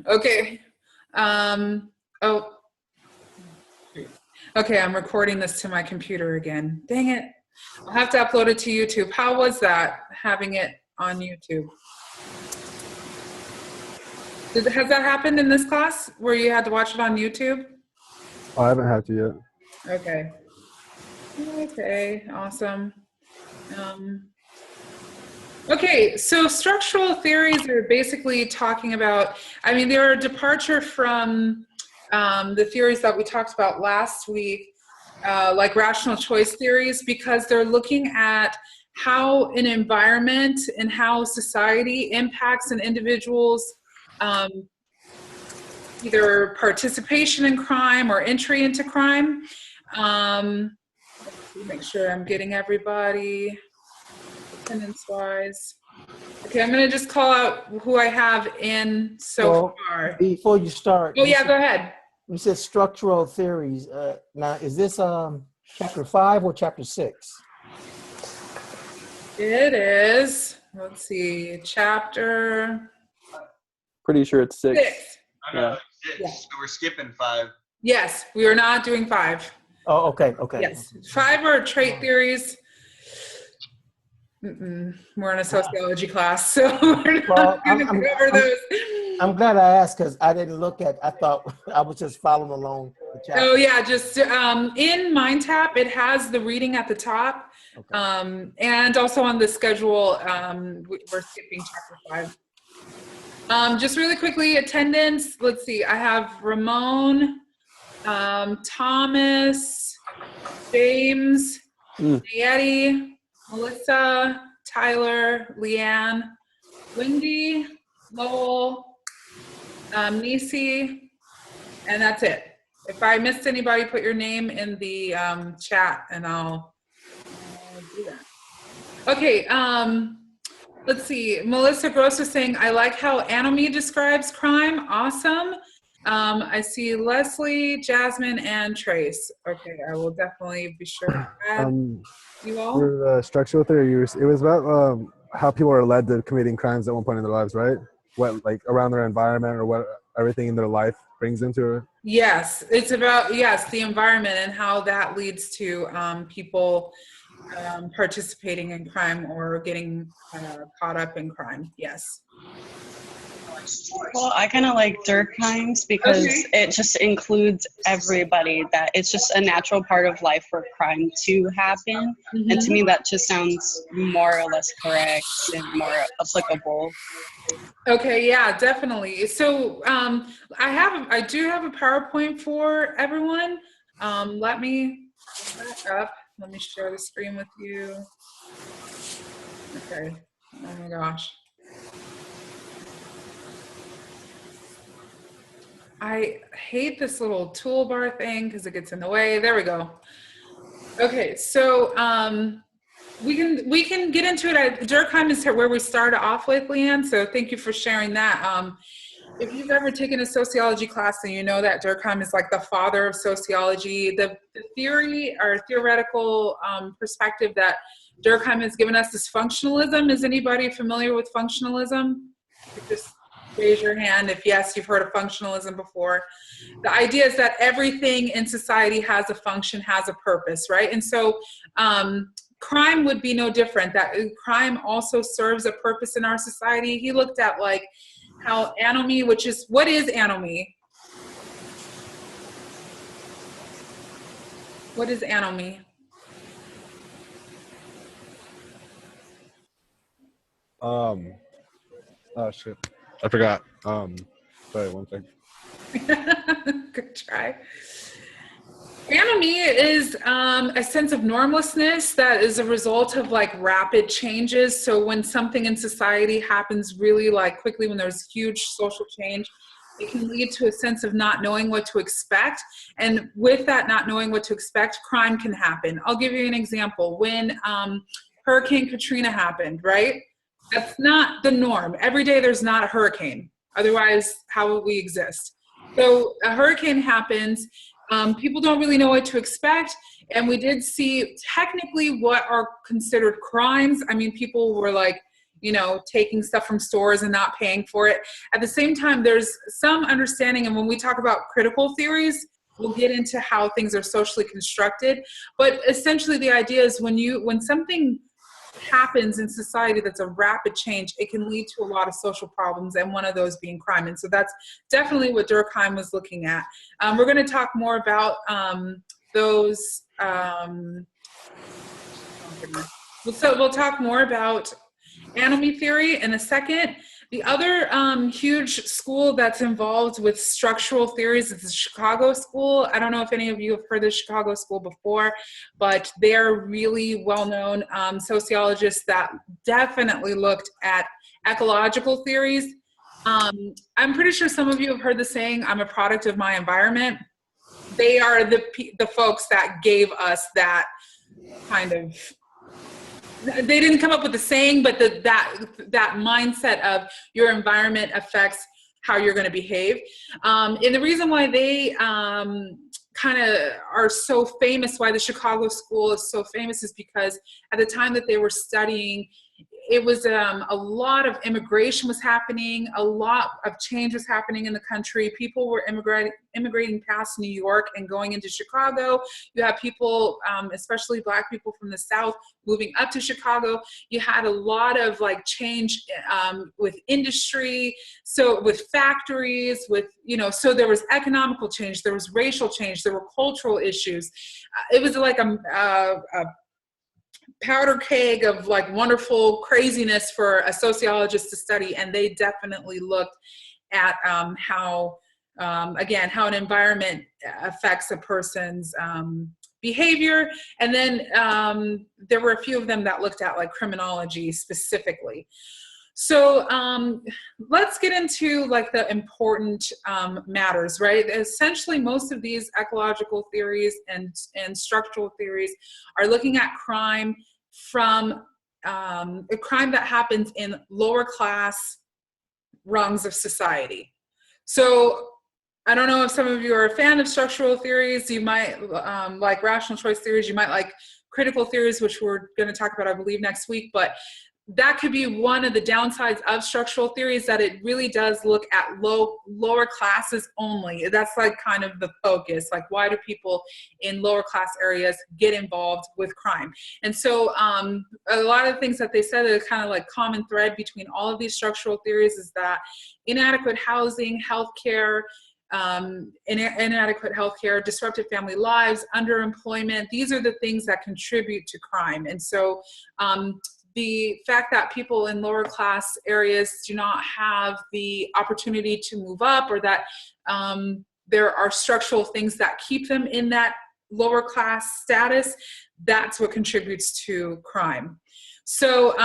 Okay. Oh, okay. I'm recording this to my computer again. Dang it. I'll have to upload it to YouTube. How was that, having it on YouTube? Has that happened in this class where you had to watch it on YouTube? Oh, I haven't had to yet. Okay. Okay, awesome. Okay, so structural theories are basically talking about, I mean, they're a departure from the theories that we talked about last week, like rational choice theories, because they're looking at how an environment and how society impacts an individual's either participation in crime or entry into crime. Let's see, make sure I'm getting everybody attendance-wise. Okay, I'm gonna just call out who I have in so far. Before you start. Oh yeah, go ahead. You said structural theories. Now, is this chapter 5 or chapter 6? It is, let's see, chapter. Pretty sure it's 6. No, Yeah. 6. So we're skipping 5. Yes, we are not doing 5. Oh, okay, okay. Yes, 5 are trait theories. We're in a sociology class, so we're not going to cover those. I'm glad I asked because I didn't look at, I thought I was just following along the chapter. Oh yeah, just in MindTap, it has the reading at the top. Okay. And also on the schedule, we're skipping chapter 5. Just really quickly, attendance, let's see, I have Ramon, Thomas, James, Yeti, Melissa, Tyler, Leanne, Wendy, Lowell, Nisi, and that's it. If I missed anybody, put your name in the chat and I'll do that. Okay, let's see. Melissa Gross is saying, I like how Anomy describes crime. Awesome. I see Leslie, Jasmine, and Trace. Okay, I will definitely be sure to add you all. For the structural theory, it was about how people are led to committing crimes at one point in their lives, right? What, like, around their environment or what everything in their life brings into it? Yes, it's about, yes, the environment and how that leads to people participating in crime or getting caught up in crime. Yes. Well, I kind of like Durkheim's because it just includes everybody, that it's just a natural part of life for crime to happen. And to me, that just sounds more or less correct and more applicable. Okay, yeah, definitely. So I do have a PowerPoint for everyone. Let me back up. Let me share the screen with you. Okay. Oh my gosh. I hate this little toolbar thing because it gets in the way. There we go. Okay, so we can get into it. Durkheim is where we started off with, Leanne. So thank you for sharing that. If you've ever taken a sociology class, then you know that Durkheim is like the father of sociology. The theory or theoretical perspective that Durkheim has given us is functionalism. Is anybody familiar with functionalism? Just raise your hand if yes, you've heard of functionalism before. The idea is that everything in society has a function, has a purpose, right? And so crime would be no different. That crime also serves a purpose in our society. He looked at like how anomy, which is, what is anomy? What is anomy? Oh shit, I forgot. Sorry, one second. Good try. Anomy is a sense of normlessness that is a result of like rapid changes. So when something in society happens really like quickly, when there's huge social change, it can lead to a sense of not knowing what to expect. And with that not knowing what to expect, crime can happen. I'll give you an example. When Hurricane Katrina happened, right? That's not the norm. Every day there's not a hurricane. Otherwise, how would we exist? So a hurricane happens. People don't really know what to expect. And we did see technically what are considered crimes. I mean, people were like, you know, taking stuff from stores and not paying for it. At the same time, there's some understanding, and when we talk about critical theories, we'll get into how things are socially constructed. But essentially the idea is when something happens in society that's a rapid change, it can lead to a lot of social problems, and one of those being crime. And so that's definitely what Durkheim was looking at. We're going to talk more about those. So we'll talk more about anomy theory in a second. The other huge school that's involved with structural theories is the Chicago School. I don't know if any of you have heard of the Chicago School before, but they're really well-known sociologists that definitely looked at ecological theories. I'm pretty sure some of you have heard the saying, "I'm a product of my environment." They are the folks that gave us that kind of, they didn't come up with the saying, but that mindset of your environment affects how you're going to behave. And the reason why they kind of are so famous, why the Chicago School is so famous, is because at the time that they were studying, it was a lot of immigration was happening, a lot of change was happening in the country. People were immigrating past New York and going into Chicago. You have people, especially Black people from the South, moving up to Chicago. You had a lot of like change with industry, so with factories, with, you know, so there was economical change, there was racial change, there were cultural issues. It was like a powder keg of like wonderful craziness for a sociologist to study. And they definitely looked at how an environment affects a person's behavior. And then there were a few of them that looked at like criminology specifically. So let's get into like the important matters, right? Essentially, most of these ecological theories and structural theories are looking at crime from a crime that happens in lower class rungs of society. So I don't know if some of you are a fan of structural theories. You might like rational choice theories. You might like critical theories, which we're going to talk about, I believe, next week. But that could be one of the downsides of structural theories, that it really does look at lower classes only. That's like kind of the focus. Like, why do people in lower class areas get involved with crime? And so a lot of the things that they said are kind of like common thread between all of these structural theories is that inadequate housing, healthcare, inadequate healthcare, disrupted family lives, underemployment, these are the things that contribute to crime. And so the fact that people in lower class areas do not have the opportunity to move up, or that there are structural things that keep them in that lower class status, that's what contributes to crime. So,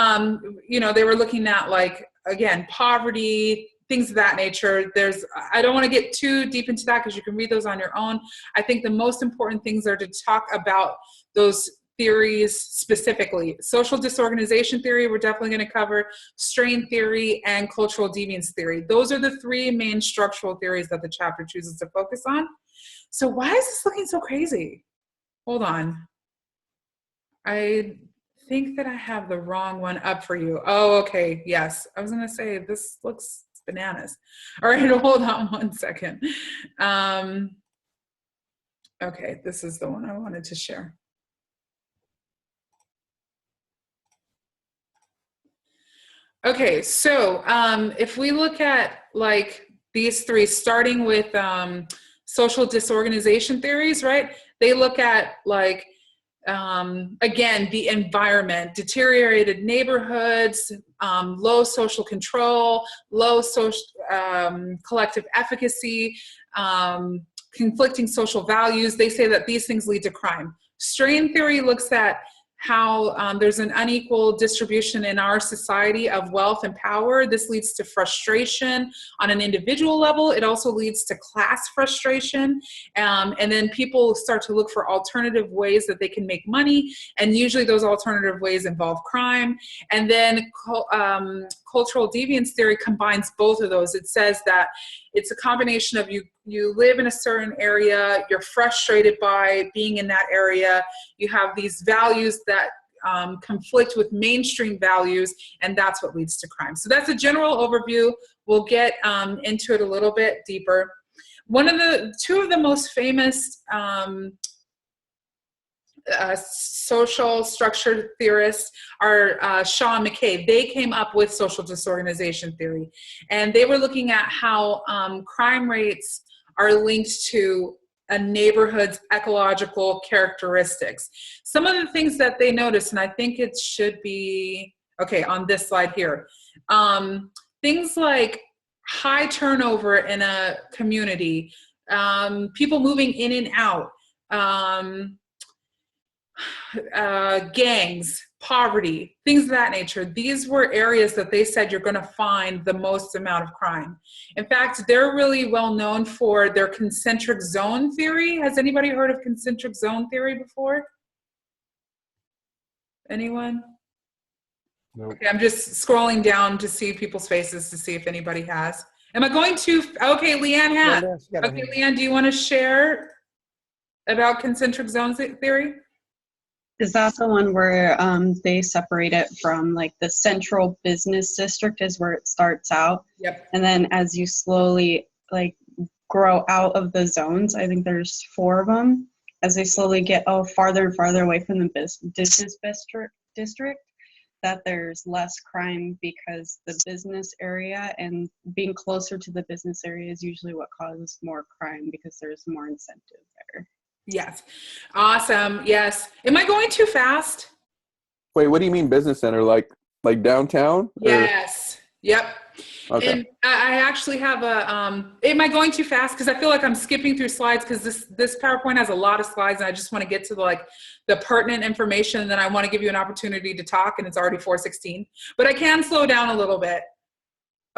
you know, they were looking at, like, again, poverty, things of that nature. I don't want to get too deep into that because you can read those on your own. I think the most important things are to talk about those theories specifically. Social disorganization theory, we're definitely going to cover, strain theory, and cultural deviance theory. Those are the three main structural theories that the chapter chooses to focus on. So why is this looking so crazy? Hold on. I think that I have the wrong one up for you. Oh, okay. Yes. I was going to say, this looks bananas. All right. Hold on one second. Okay. This is the one I wanted to share. Okay, so if we look at like these three, starting with social disorganization theories, right? They look at like, again, the environment, deteriorated neighborhoods, low social control, low social collective efficacy, conflicting social values. They say that these things lead to crime. Strain theory looks at how there's an unequal distribution in our society of wealth and power. This leads to frustration on an individual level. It also leads to class frustration. And then people start to look for alternative ways that they can make money. And usually those alternative ways involve crime. And then cultural deviance theory combines both of those. It says that it's a combination of you live in a certain area, you're frustrated by being in that area, you have these values that conflict with mainstream values, and that's what leads to crime. So that's a general overview. We'll get into it a little bit deeper. Two of the most famous social structure theorists are Shaw and McCabe. They came up with social disorganization theory, and they were looking at how crime rates are linked to a neighborhood's ecological characteristics. Some of the things that they noticed, and I think it should be, okay, on this slide here, things like high turnover in a community, people moving in and out, gangs, poverty, things of that nature. These were areas that they said you're going to find the most amount of crime. In fact, they're really well known for their concentric zone theory. Has anybody heard of concentric zone theory before? Anyone? Nope. Okay, I'm just scrolling down to see people's faces to see if anybody has. Am I going to? Okay, Leanne has. Okay, Leanne, do you want to share about concentric zone theory? Is that the one where they separate it from like the central business district is where it starts out? Yep. And then as you slowly like grow out of the zones, I think there's 4 of them, as they slowly get farther and farther away from the business district, that there's less crime because the business area and being closer to the business area is usually what causes more crime because there's more incentive there. Yes. Awesome. Yes. Am I going too fast? Wait, what do you mean business center? Like downtown? Yes. Yep. Okay. And I actually have a, am I going too fast? Because I feel like I'm skipping through slides because this PowerPoint has a lot of slides and I just want to get to the pertinent information, and then I want to give you an opportunity to talk, and it's already 4:16. But I can slow down a little bit.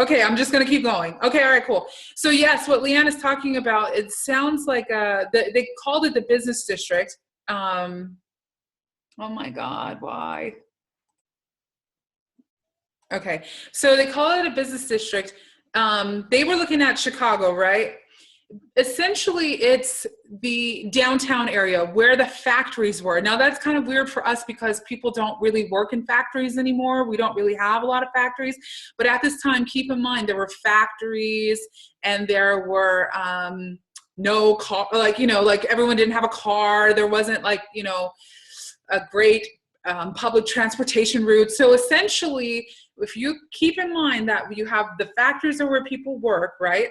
Okay, I'm just going to keep going. Okay, all right, cool. So yes, what Leanne is talking about, it sounds like they called it the business district. Oh my God, why? Okay, so they call it a business district. They were looking at Chicago, right? Essentially, it's the downtown area where the factories were. Now, that's kind of weird for us because people don't really work in factories anymore. We don't really have a lot of factories. But at this time, keep in mind, there were factories and there were no car, like everyone didn't have a car. There wasn't a great public transportation route. So essentially, if you keep in mind that you have the factories are where people work, right?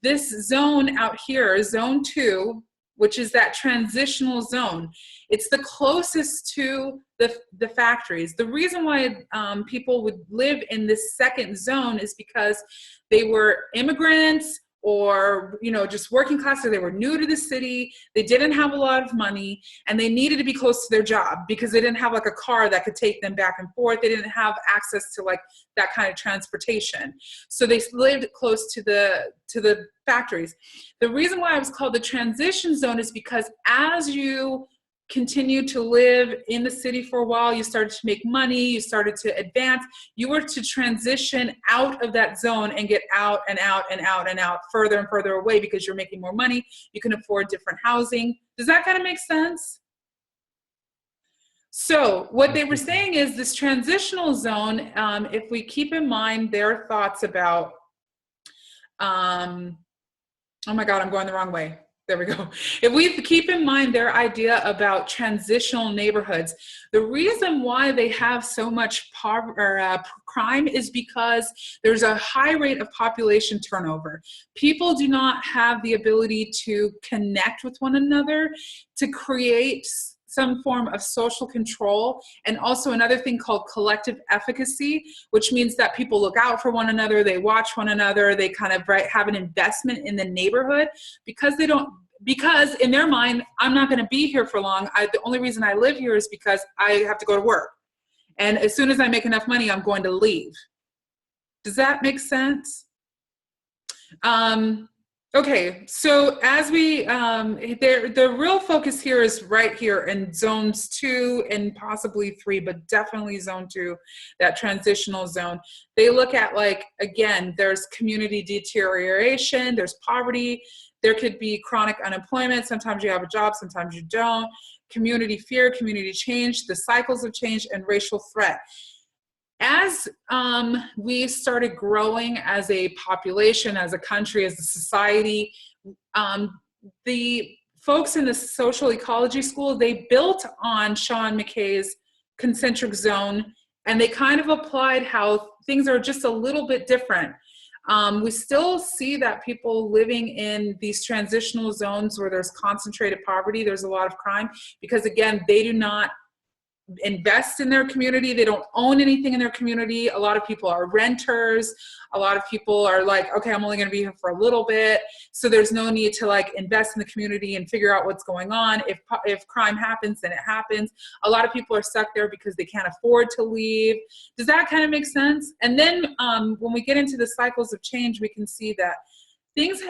This zone out here, zone 2, which is that transitional zone, it's the closest to the factories. The reason why people would live in this second zone is because they were immigrants or just working class, or they were new to the city, they didn't have a lot of money, and they needed to be close to their job because they didn't have a car that could take them back and forth. They didn't have access to that kind of transportation. So they lived close to the factories. The reason why it was called the transition zone is because as you continue to live in the city for a while, you started to make money, you started to advance, you were to transition out of that zone and get out and out and out and out, further and further away, because you're making more money, you can afford different housing. Does that kind of make sense? So what they were saying is this transitional zone, if we keep in mind their thoughts about, oh my God, I'm going the wrong way. There we go. If we keep in mind their idea about transitional neighborhoods, the reason why they have so much crime is because there's a high rate of population turnover. People do not have the ability to connect with one another, to create some form of social control, and also another thing called collective efficacy, which means that people look out for one another, they watch one another, they kind of have an investment in the neighborhood because in their mind, I'm not going to be here for long. The only reason I live here is because I have to go to work. And as soon as I make enough money, I'm going to leave. Does that make sense? Okay, so as we, the real focus here is right here in zones 2 and possibly 3, but definitely zone 2, that transitional zone. They look at again, there's community deterioration, there's poverty, there could be chronic unemployment. Sometimes you have a job, sometimes you don't. community fear, community change, the cycles of change, and racial threat. As we started growing as a population, as a country, as a society, the folks in the social ecology school, they built on Sean McKay's concentric zone, and they kind of applied how things are just a little bit different. We still see that people living in these transitional zones where there's concentrated poverty, there's a lot of crime, because again, they do not invest in their community. They don't own anything in their community. A lot of people are renters. A lot of people are like, okay, I'm only going to be here for a little bit. So there's no need to like invest in the community and figure out what's going on. If crime happens, then it happens. A lot of people are stuck there because they can't afford to leave. Does that kind of make sense? And then when we get into the cycles of change, we can see that things,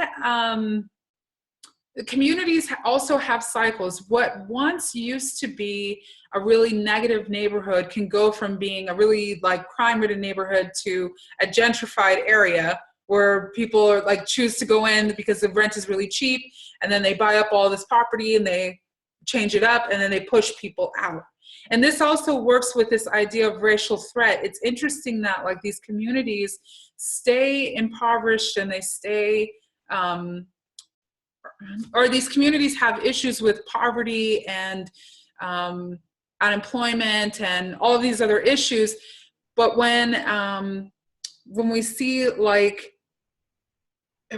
the communities also have cycles. What once used to be a really negative neighborhood can go from being a really like crime-ridden neighborhood to a gentrified area where people are like choose to go in because the rent is really cheap, and then they buy up all this property and they change it up, and then they push people out. And this also works with this idea of racial threat. It's interesting that like these communities stay impoverished and they stay or these communities have issues with poverty and unemployment and all of these other issues. But when we see like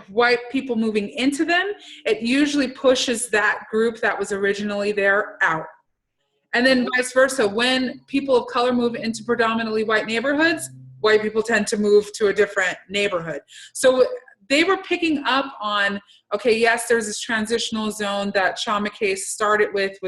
white people moving into them, it usually pushes that group that was originally there out. And then vice versa, when people of color move into predominantly white neighborhoods, white people tend to move to a different neighborhood. So they were picking up on, okay, yes, there's this transitional zone that Sean McKay started with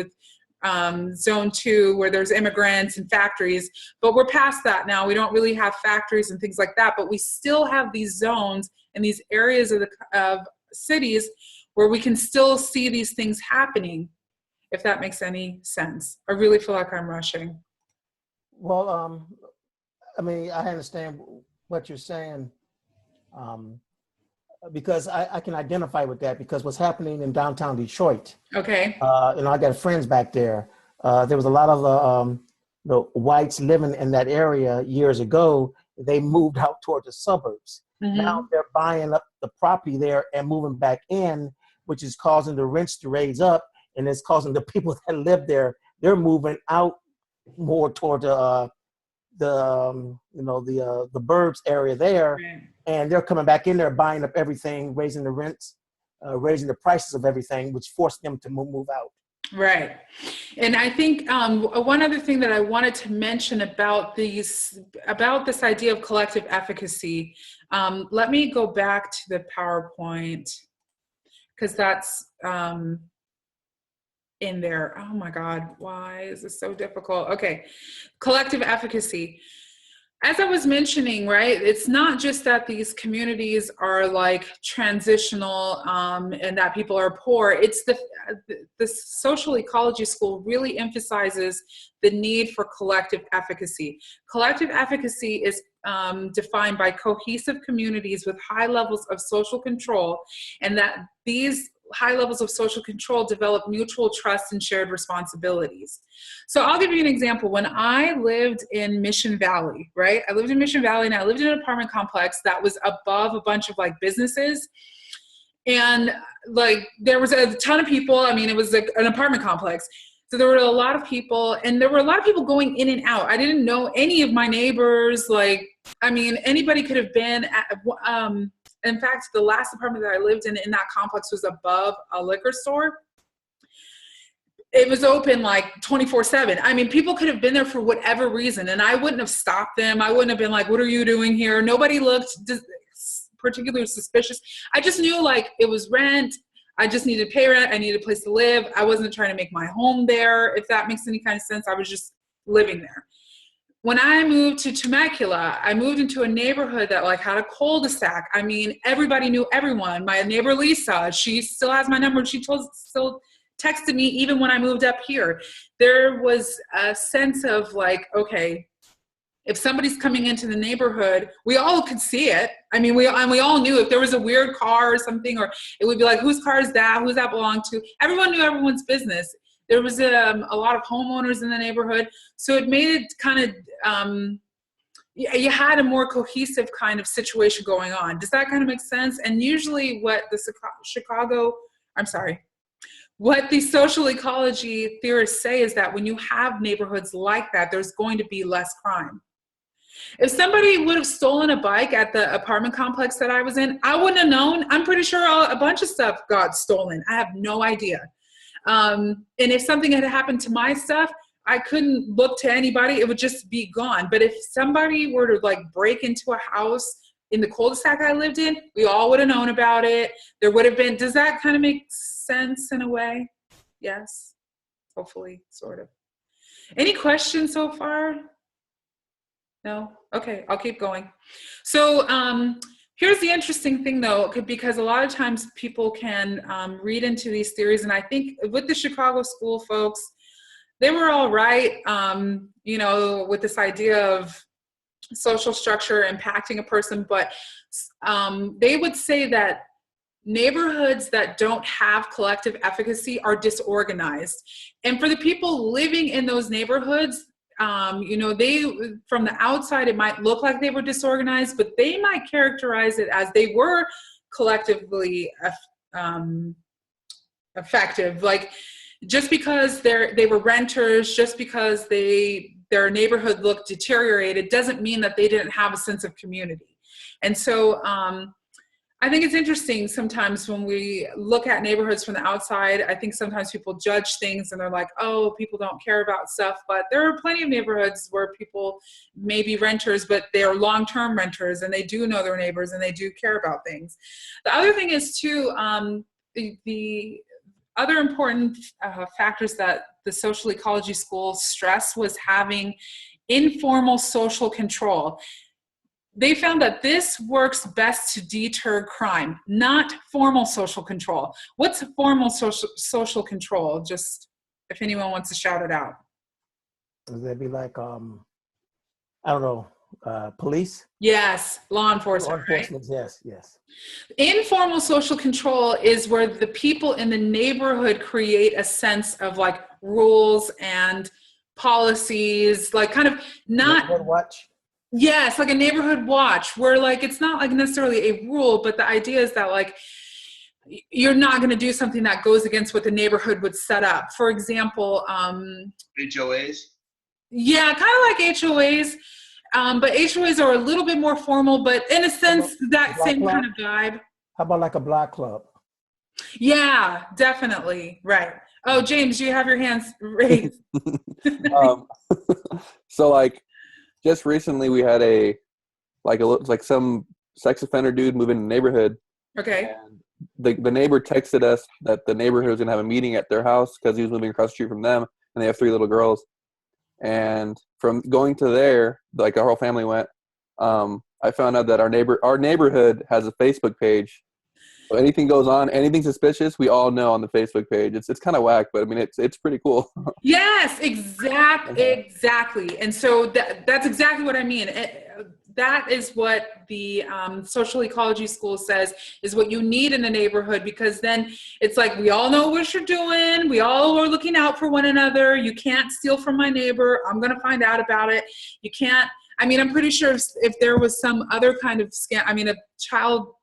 zone 2, where there's immigrants and factories, but we're past that now. We don't really have factories and things like that, but we still have these zones and these areas of cities where we can still see these things happening, if that makes any sense. I really feel like I'm rushing. Well, I mean, I understand what you're saying. Because I can identify with that, because what's happening in downtown Detroit. Okay. I got friends back there. There was a lot of whites living in that area years ago. They moved out toward the suburbs. Mm-hmm. Now they're buying up the property there and moving back in, which is causing the rents to raise up, and it's causing the people that live there, they're moving out more toward the burbs area there. Right. And they're coming back in there, buying up everything, raising the rents, raising the prices of everything, which forced them to move out. Right. And I think one other thing that I wanted to mention about this idea of collective efficacy, let me go back to the PowerPoint, because that's in there. Oh my God, why is this so difficult? Okay, collective efficacy. As I was mentioning, right, it's not just that these communities are like transitional and that people are poor. It's the social ecology school really emphasizes the need for collective efficacy. Collective efficacy is defined by cohesive communities with high levels of social control, and that these high levels of social control develop mutual trust and shared responsibilities. So I'll give you an example. When I lived in Mission Valley, right? I lived in Mission Valley, and I lived in an apartment complex that was above a bunch of like businesses. And like there was a ton of people. I mean, it was like an apartment complex. So there were a lot of people, and there were a lot of people going in and out. I didn't know any of my neighbors. Like, I mean, anybody could have been at, in fact, the last apartment that I lived in that complex was above a liquor store. It was open like 24/7. I mean, people could have been there for whatever reason, and I wouldn't have stopped them. I wouldn't have been like, what are you doing here? Nobody looked particularly suspicious. I just knew like it was rent. I just needed to pay rent. I needed a place to live. I wasn't trying to make my home there, if that makes any kind of sense. I was just living there. When I moved to Temecula, I moved into a neighborhood that like had a cul-de-sac. I mean, everybody knew everyone. My neighbor Lisa, she still has my number. She still texted me even when I moved up here. There was a sense of like, okay, if somebody's coming into the neighborhood, we all could see it. I mean, we all knew if there was a weird car or something, or it would be like, whose car is that? Who's that belong to? Everyone knew everyone's business. There was a lot of homeowners in the neighborhood. So it made it kind of, you had a more cohesive kind of situation going on. Does that kind of make sense? And usually what the what the social ecology theorists say is that when you have neighborhoods like that, there's going to be less crime. If somebody would have stolen a bike at the apartment complex that I was in, I wouldn't have known. I'm pretty sure a bunch of stuff got stolen. I have no idea. And if something had happened to my stuff, I couldn't look to anybody. It would just be gone. But if somebody were to like break into a house in the cul-de-sac I lived in, we all would have known about it. There would have been, does that kind of make sense in a way? Yes, hopefully, sort of. Any questions so far? No? Okay, I'll keep going. So here's the interesting thing though, because a lot of times people can read into these theories, and I think with the Chicago school folks, they were all right, you know, with this idea of social structure impacting a person, but they would say that neighborhoods that don't have collective efficacy are disorganized. And for the people living in those neighborhoods, you know, they, from the outside, it might look like they were disorganized, but they might characterize it as they were collectively effective. Like, just because they were renters, just because their neighborhood looked deteriorated, doesn't mean that they didn't have a sense of community. And so I think it's interesting sometimes when we look at neighborhoods from the outside. I think sometimes people judge things and they're like, oh, people don't care about stuff. But there are plenty of neighborhoods where people may be renters, but they are long-term renters and they do know their neighbors and they do care about things. The other thing is too, the other important factors that the social ecology school stressed was having informal social control. They found that this works best to deter crime, not formal social control. What's formal social control? Just if anyone wants to shout it out. Would that be like, I don't know, police? Yes, law enforcement. Law enforcement, right? Yes. Informal social control is where the people in the neighborhood create a sense of like rules and policies, like kind of not. Neighborhood watch? Yes, like a neighborhood watch, where like it's not like necessarily a rule, but the idea is that like you're not going to do something that goes against what the neighborhood would set up. For example, HOAs. Yeah, kind of like HOAs, but HOAs are a little bit more formal, but in a sense, that same kind of vibe. How about like a block club? Yeah, definitely. Right. Oh, James, you have your hands raised. So like, just recently we had like some sex offender dude move in the neighborhood. Okay. And the neighbor texted us that the neighborhood was gonna have a meeting at their house because he was moving across the street from them, and they have 3 little girls. And from going to there, like our whole family went, I found out that our neighborhood has a Facebook page. So anything goes on, anything suspicious, we all know on the Facebook page. It's kind of whack, but I mean, it's pretty cool. Yes, exactly. And so that's exactly what I mean. That is what the social ecology school says is what you need in the neighborhood, because then it's like, we all know what you're doing. We all are looking out for one another. You can't steal from my neighbor. I'm going to find out about it. You can't. I mean, I'm pretty sure if there was some other kind of scam, I mean, a child,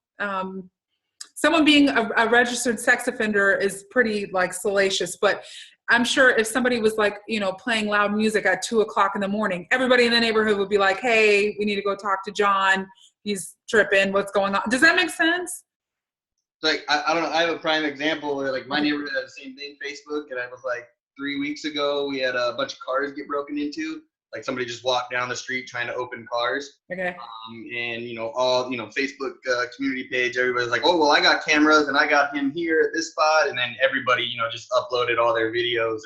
someone being a registered sex offender is pretty like salacious, but I'm sure if somebody was like, you know, playing loud music at 2:00 in the morning, everybody in the neighborhood would be like, hey, we need to go talk to John. He's tripping. What's going on? Does that make sense? Like, I don't know. I have a prime example where like my neighborhood had the same thing, Facebook, and I was like 3 weeks ago, we had a bunch of cars get broken into. Like somebody just walked down the street trying to open cars. Okay. And, you know, all, you know, Facebook community page, everybody's like, oh, well, I got cameras and I got him here at this spot. And then everybody, you know, just uploaded all their videos.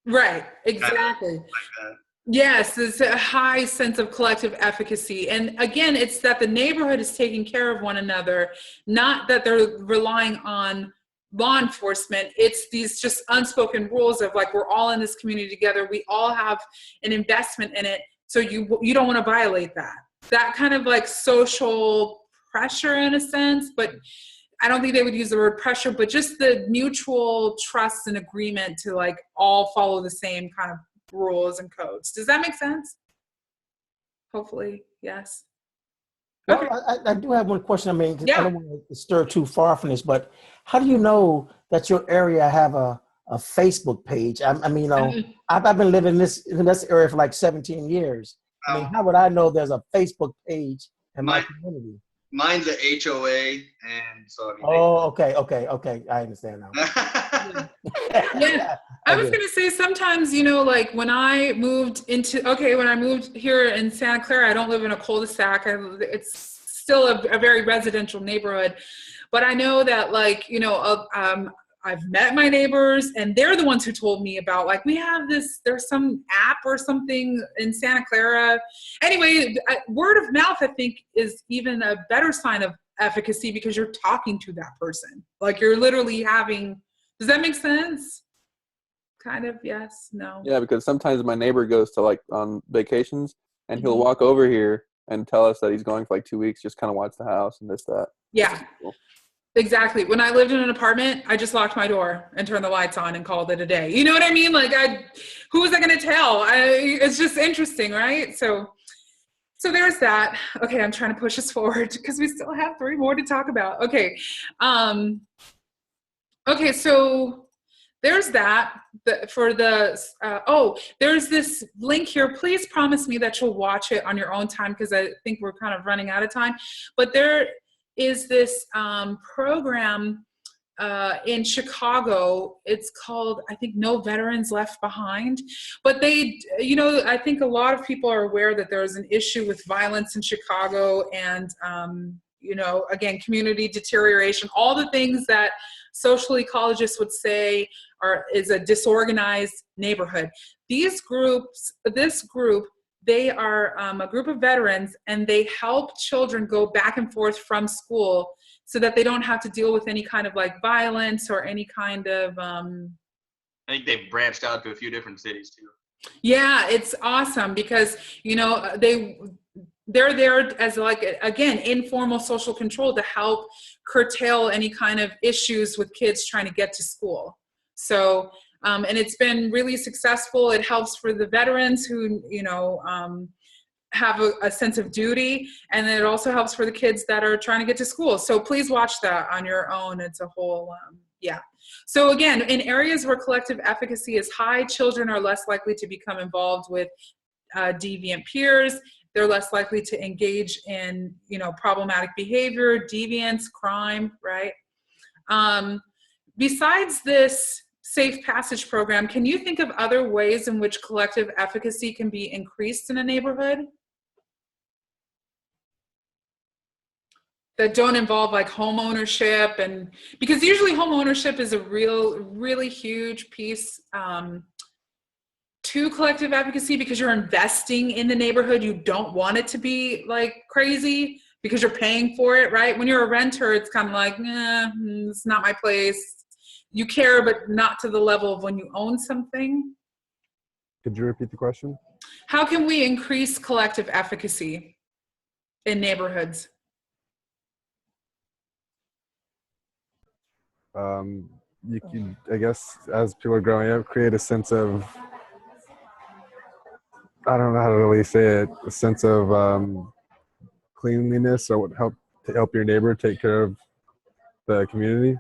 Right. Exactly. Like that. Yes, there's a high sense of collective efficacy. And again, it's that the neighborhood is taking care of one another, not that they're relying on law enforcement. It's these just unspoken rules of like, we're all in this community together. We all have an investment in it. So you don't want to violate that kind of like social pressure in a sense. But I don't think they would use the word pressure, but just the mutual trust and agreement to like all follow the same kind of rules and codes. Does that make sense? Hopefully, yes. Well, Okay. I do have one question. I mean, I Yeah. don't want to stir too far from this, but how do you know that your area have a Facebook page? I mean, I've been living in this area for like 17 years. I mean, how would I know there's a Facebook page in my community? Mine's a HOA, and so I mean. Oh, okay. I understand now. Yeah. I was going to say sometimes, like when I moved here in Santa Clara, I don't live in a cul-de-sac. It's still a very residential neighborhood, but I know that I've met my neighbors and they're the ones who told me about like, there's some app or something in Santa Clara. Anyway, word of mouth, I think, is even a better sign of efficacy because you're talking to that person. Like you're literally does that make sense? Kind of, yes, no. Yeah, because sometimes my neighbor goes to like on vacations and he'll Mhm. walk over here and tell us that he's going for like 2 weeks, just kind of watch the house and this, that. Yeah, Cool. exactly. When I lived in an apartment, I just locked my door and turned the lights on and called it a day. You know what I mean? Like who was I going to tell? It's just interesting, right? So there's that. Okay, I'm trying to push us forward because we still have 3 more to talk about. Okay. Okay, so there's that. There's this link here. Please promise me that you'll watch it on your own time because I think we're kind of running out of time. But there is this program in Chicago. It's called, I think, No Veterans Left Behind. But I think a lot of people are aware that there is an issue with violence in Chicago and, again, community deterioration, all the things that social ecologists would say is a disorganized neighborhood. This group, they are a group of veterans, and they help children go back and forth from school so that they don't have to deal with any kind of like violence or any kind of. I think they've branched out to a few different cities too. Yeah, it's awesome because they're there as like, again, informal social control to help curtail any kind of issues with kids trying to get to school. So, and it's been really successful. It helps for the veterans who, have a sense of duty, and it also helps for the kids that are trying to get to school. So please watch that on your own. It's a whole, yeah. So again, in areas where collective efficacy is high, children are less likely to become involved with deviant peers. They're less likely to engage in, problematic behavior, deviance, crime, right? Besides this safe passage program, can you think of other ways in which collective efficacy can be increased in a neighborhood that don't involve like home ownership? And because usually home ownership is a really huge piece to collective advocacy because you're investing in the neighborhood. You don't want it to be like crazy because you're paying for it, right? When you're a renter, it's kind of like, it's not my place. You care, but not to the level of when you own something. Could you repeat the question? How can we increase collective efficacy in neighborhoods? You can, I guess, as people are growing up, create a sense of, I don't know how to really say it, a sense of cleanliness, or to help your neighbor take care of the community.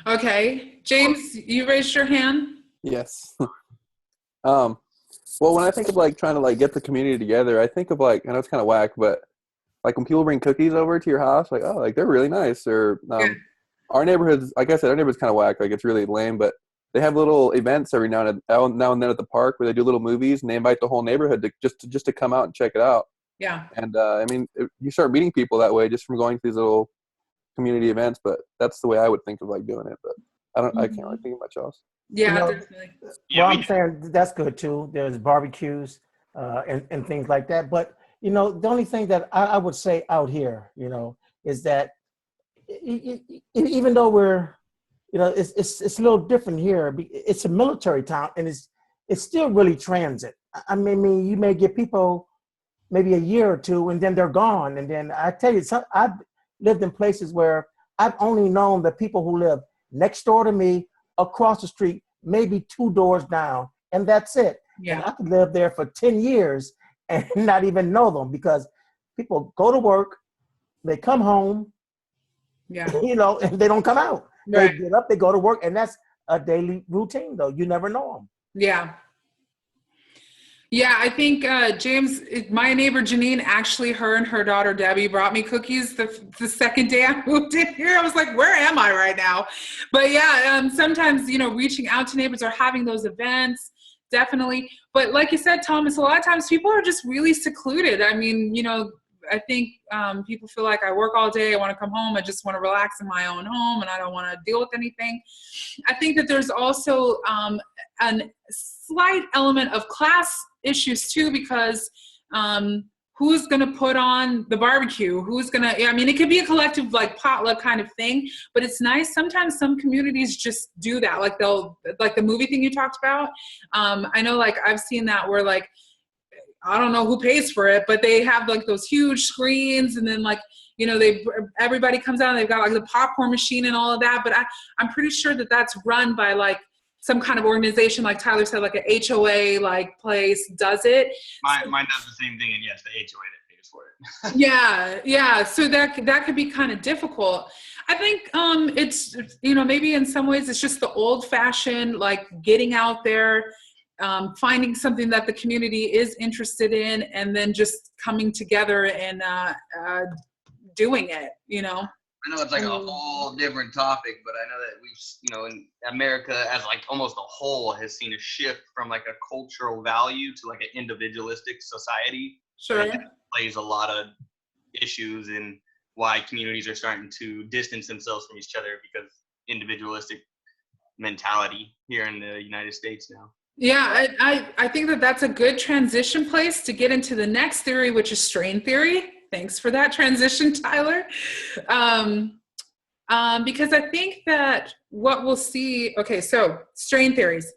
Okay, James, you raised your hand. Yes. Well, when I think of like trying to like get the community together, I think of like, I know it's kind of whack, but like when people bring cookies over to your house, like, oh, like they're really nice. Or our neighborhoods, like I said, our neighborhood's kind of whack. Like it's really lame, but they have little events every now and then at the park where they do little movies and they invite the whole neighborhood to just to come out and check it out. Yeah. And I mean, you start meeting people that way just from going to these little community events. But that's the way I would think of like doing it. But I can't really think of much else. Yeah, definitely. Well, I'm saying that's good too. There's barbecues and things like that. But the only thing that I would say out here, is that even though we're, it's a little different here. It's a military town, and it's still really transit. I mean, you may get people maybe a year or two, and then they're gone. And then I tell you, I've lived in places where I've only known the people who live next door to me, across the street, maybe 2 doors down, and that's it. Yeah. And I could live there for 10 years and not even know them, because people go to work, they come home, Yeah. and they don't come out. Right. They get up, they go to work, and that's a daily routine, though. You never know them. Yeah. Yeah, I think James, my neighbor Janine, actually, her and her daughter Debbie brought me cookies the second day I moved in here. I was like, where am I right now? But yeah, sometimes, reaching out to neighbors or having those events, definitely. But like you said, Thomas, a lot of times people are just really secluded. I mean, I think people feel like I work all day, I want to come home, I just want to relax in my own home, and I don't want to deal with anything. I think that there's also a slight element of class issues too, because who's going to put on the barbecue? Who's going to, it could be a collective like potluck kind of thing, but it's nice. Sometimes some communities just do that. Like like the movie thing you talked about. I know, like I've seen that where like, I don't know who pays for it, but they have like those huge screens, and then like, everybody comes out and they've got like the popcorn machine and all of that. But I'm pretty sure that that's run by like some kind of organization, like Tyler said, like an HOA like place does it. Mine does the same thing, and yes, the HOA that pays for it. Yeah. So that could be kind of difficult. I think it's maybe in some ways it's just the old fashioned, like getting out there, finding something that the community is interested in, and then just coming together and doing it. I know it's like a whole different topic, but I know that we've, in America as like almost a whole has seen a shift from like a cultural value to like an individualistic society. Sure. And that plays a lot of issues in why communities are starting to distance themselves from each other, because individualistic mentality here in the United States now. Yeah, I think that that's a good transition place to get into the next theory, which is strain theory. Thanks for that transition, Tyler. Because I think that what we'll see, okay, so strain theories.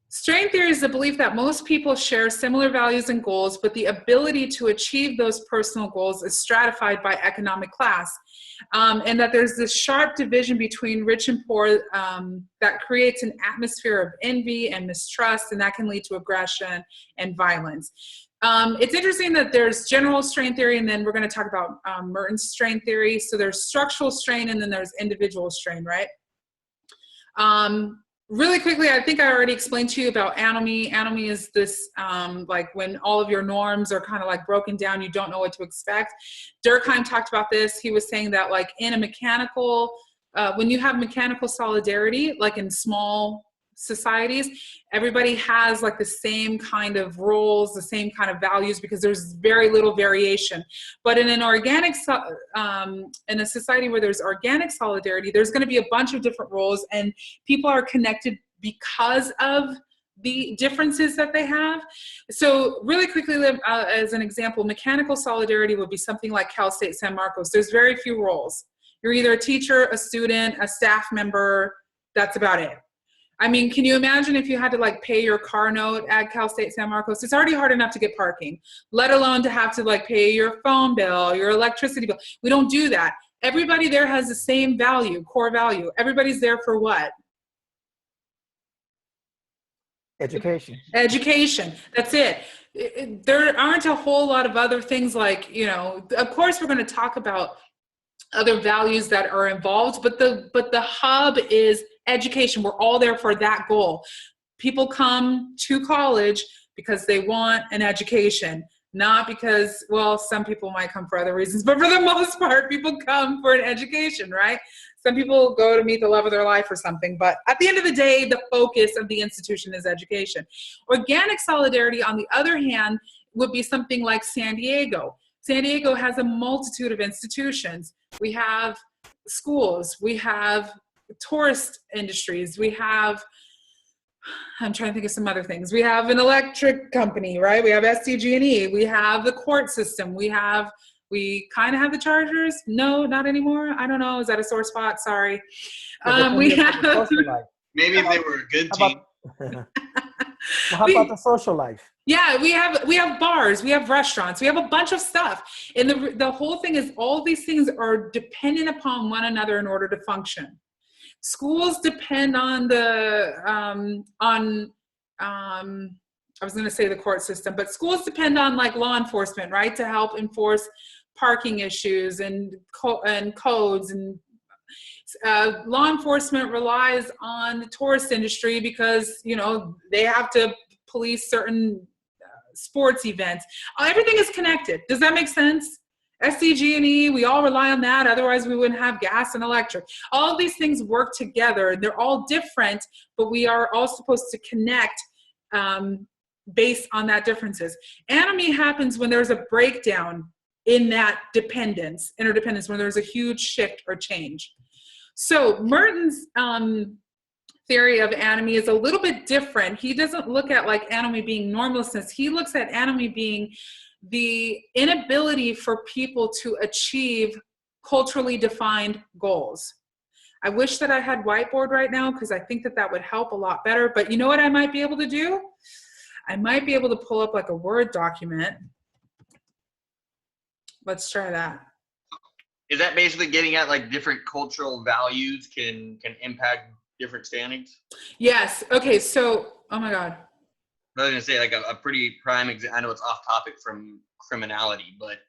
Strain theory is the belief that most people share similar values and goals, but the ability to achieve those personal goals is stratified by economic class. And that there's this sharp division between rich and poor that creates an atmosphere of envy and mistrust, and that can lead to aggression and violence. It's interesting that there's general strain theory, and then we're going to talk about Merton's strain theory. So there's structural strain, and then there's individual strain, right? Really quickly, I think I already explained to you about anomie. Anomie is this, like when all of your norms are kind of like broken down, you don't know what to expect. Durkheim talked about this. He was saying that like in a mechanical, when you have mechanical solidarity, like in small societies, everybody has like the same kind of roles, the same kind of values, because there's very little variation. But in an organic, in a society where there's organic solidarity, there's going to be a bunch of different roles, and people are connected because of the differences that they have. So really quickly, as an example, mechanical solidarity would be something like Cal State San Marcos. There's very few roles. You're either a teacher, a student, a staff member. That's about it. I mean, can you imagine if you had to like pay your car note at Cal State San Marcos? It's already hard enough to get parking, let alone to have to like pay your phone bill, your electricity bill. We don't do that. Everybody there has the same value, core value. Everybody's there for what? Education. Education. That's it. There aren't a whole lot of other things like, of course we're going to talk about other values that are involved, but the hub is education. We're all there for that goal. People come to college because they want an education, not because, well, some people might come for other reasons, but for the most part, people come for an education, right? Some people go to meet the love of their life or something, but at the end of the day, the focus of the institution is education. Organic solidarity, on the other hand, would be something like San Diego. San Diego has a multitude of institutions. We have schools, we have tourist industries, we have, I'm trying to think of some other things. We have an electric company, right? We have SDG&E, we have the court system, we kind of have the Chargers. No, not anymore. I don't know. Is that a sore spot? Sorry. We have. Maybe if they were a good team. Well, how about the social life? Yeah, we have bars, we have restaurants, we have a bunch of stuff. And the whole thing is all these things are dependent upon one another in order to function. Schools depend on I was going to say the court system, but schools depend on like law enforcement, right, to help enforce parking issues and codes. And law enforcement relies on the tourist industry because, you know, they have to police certain sports events. Everything is connected. Does that make sense? SDG&E, we all rely on that. Otherwise, we wouldn't have gas and electric. All of these things work together. They're all different, but we are all supposed to connect based on that differences. Anomie happens when there's a breakdown in that interdependence, when there's a huge shift or change. So Merton's theory of anomie is a little bit different. He doesn't look at like anomie being normlessness. He looks at anomie being the inability for people to achieve culturally defined goals. I wish that I had whiteboard right now because I think that would help a lot better. But you know what I might be able to do? I might be able to pull up like a Word document. Let's try that. Is that basically getting at like different cultural values can impact different standings? Yes. Okay. So, oh my God. I was gonna say like a pretty prime example. I know it's off topic from criminality, but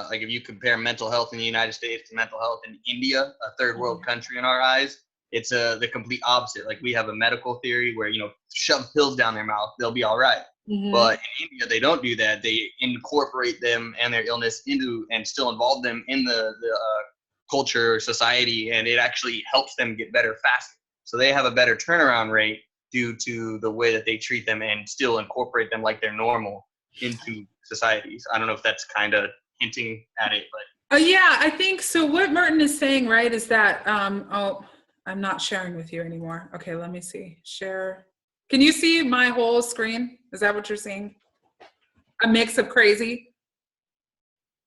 like if you compare mental health in the United States to mental health in India, a third world country in our eyes, it's the complete opposite. Like we have a medical theory where, you know, shove pills down their mouth, they'll be all right. But in India, they don't do that. They incorporate them and their illness into and still involve them in the culture, society, and it actually helps them get better faster. So they have a better turnaround rate due to the way that they treat them and still incorporate them like they're normal into societies. I don't know if that's kind of hinting at it, but. Yeah, I think so. What Merton is saying, right, is that, oh, I'm not sharing with you anymore. Okay, let me see. Share. Can you see my whole screen? Is that what you're seeing? A mix of crazy?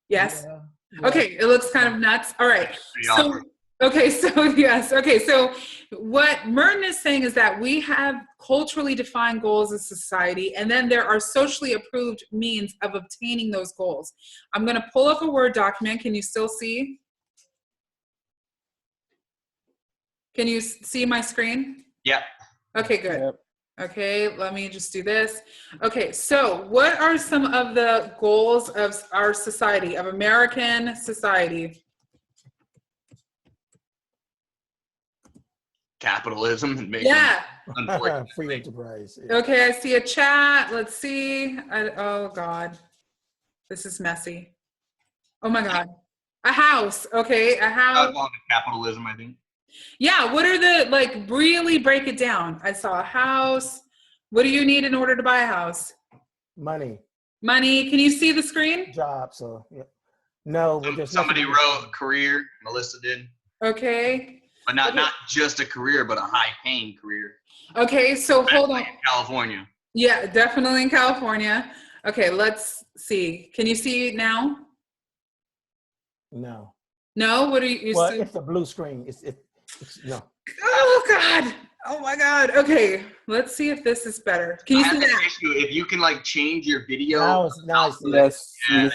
Yes? Yeah. Okay, it looks kind of nuts. All right. So, okay, so yes. Okay, so what Merton is saying is that we have culturally defined goals as society, and then there are socially approved means of obtaining those goals. I'm going to pull up a Word document. Can you still see? Can you see my screen? Yeah. Okay, good. Yep. Okay, let me just do this. Okay, so what are some of the goals of our society, of American society? – Capitalism and making free enterprise. Yeah. Okay, I see a chat. Let's see. Oh God, this is messy. Oh my God, a house. Okay, a house. Capitalism, I think. Yeah, what are the, like, really break it down. I saw a house. What do you need in order to buy a house? Money. Money. Can you see the screen? Job. So yeah. No, but somebody wrote career. Melissa did. Okay. But not just a career, but a high-paying career. Okay, so hold on. In California. Yeah, definitely in California. Okay, let's see. Can you see now? No. No? What are you? Well, it's a blue screen. It's no. Oh God! Oh my God! Okay, let's see if this is better. Can you see that? Issue. If you can like change your video. Now yes. Yeah.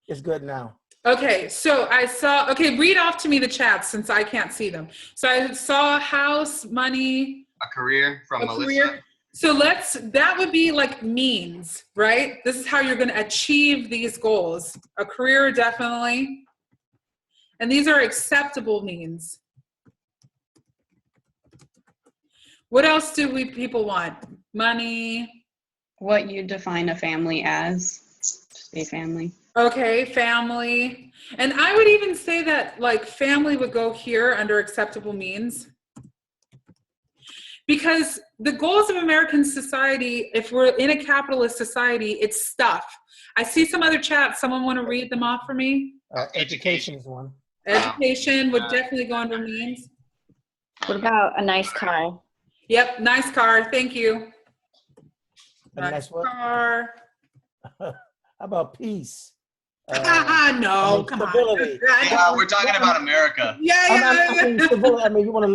It's good now. Okay, so I saw. Okay, read off to me the chats since I can't see them. So I saw house, money, a career from Melissa. Career. So that would be like means, right? This is how you're going to achieve these goals. A career, definitely. And these are acceptable means. What else do people want? Money. What you define a family as. Just a family. Okay, family. And I would even say that like family would go here under acceptable means. Because the goals of American society, if we're in a capitalist society, it's stuff. I see some other chats. Someone want to read them off for me? Education is one. Education would definitely go under means. What about a nice car? Yep, nice car. Thank you. Nice car. How about peace? No, come stability. on. We're talking about America. I mean, stability. I mean, you want to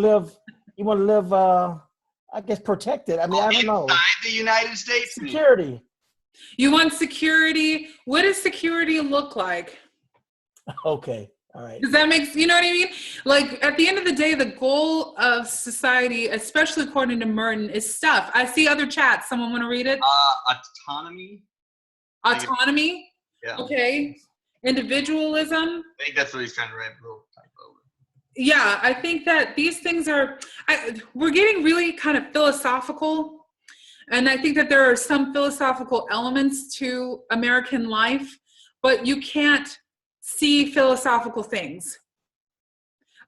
live. I guess protected. I mean, I don't know. Inside the United States. Security. You want security. What does security look like? Okay. All right. Does that make, you know what I mean? Like at the end of the day, the goal of society, especially according to Merton, is stuff. I see other chats. Someone want to read it? Autonomy. Autonomy. Yeah. Okay. Individualism. I think that's what he's trying to write. Yeah, I think that these things are, we're getting really kind of philosophical. And I think that there are some philosophical elements to American life, but you can't see philosophical things.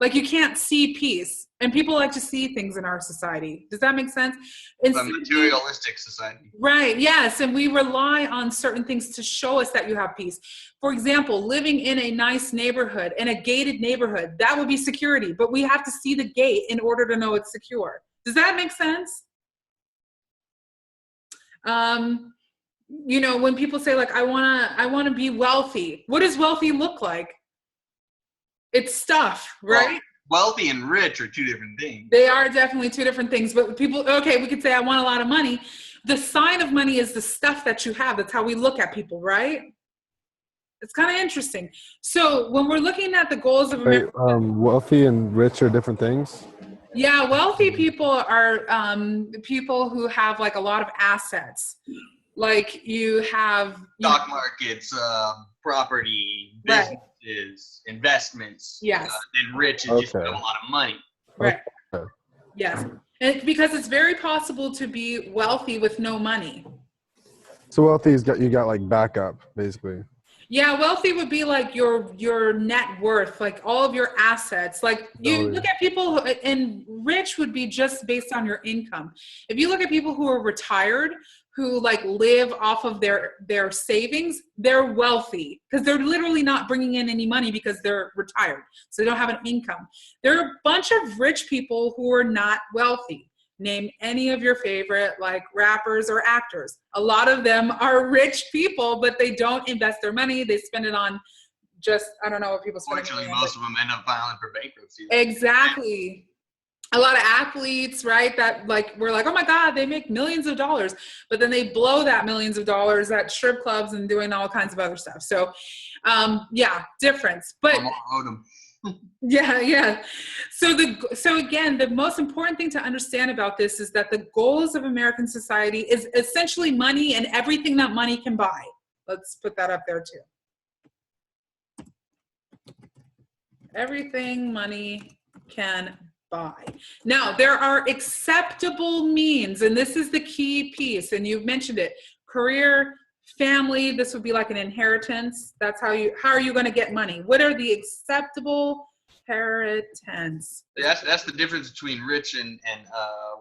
Like you can't see peace. And people like to see things in our society. Does that make sense? A materialistic society. Right, yes. And we rely on certain things to show us that you have peace. For example, living in a nice neighborhood, in a gated neighborhood, that would be security. But we have to see the gate in order to know it's secure. Does that make sense? You know, when people say like, I wanna be wealthy. What does wealthy look like? It's stuff, right? Well, wealthy and rich are two different things. They are definitely two different things, but people, okay, we could say I want a lot of money. The sign of money is the stuff that you have. That's how we look at people, right? It's kind of interesting. So when we're looking at the goals of America, wealthy and rich are different things. yeah, wealthy people are people who have like a lot of assets. Like you have stock markets, property, businesses, investments. Yes. And rich is just have a lot of money. Right. Okay. Yes. And because it's very possible to be wealthy with no money. So wealthy is you got like backup basically. Yeah, wealthy would be like your net worth, like all of your assets. Like you look at people and rich would be just based on your income. If you look at people who are retired, who like live off of their savings, they're wealthy because they're literally not bringing in any money because they're retired. So they don't have an income. There are a bunch of rich people who are not wealthy. Name any of your favorite like rappers or actors. A lot of them are rich people, but they don't invest their money. They spend it on just, I don't know what people spend. Fortunately, most of them end up filing for bankruptcy. Exactly. A lot of athletes, right, that like we're like, oh my God, they make millions of dollars, but then they blow that millions of dollars at strip clubs and doing all kinds of other stuff. So yeah, difference. But yeah. So again, the most important thing to understand about this is that the goals of American society is essentially money and everything that money can buy. Let's put that up there too. Everything money can buy. Now, there are acceptable means, and this is the key piece, and you've mentioned it, career, family, this would be like an inheritance. That's how are you going to get money? What are the acceptable inheritance? That's the difference between rich and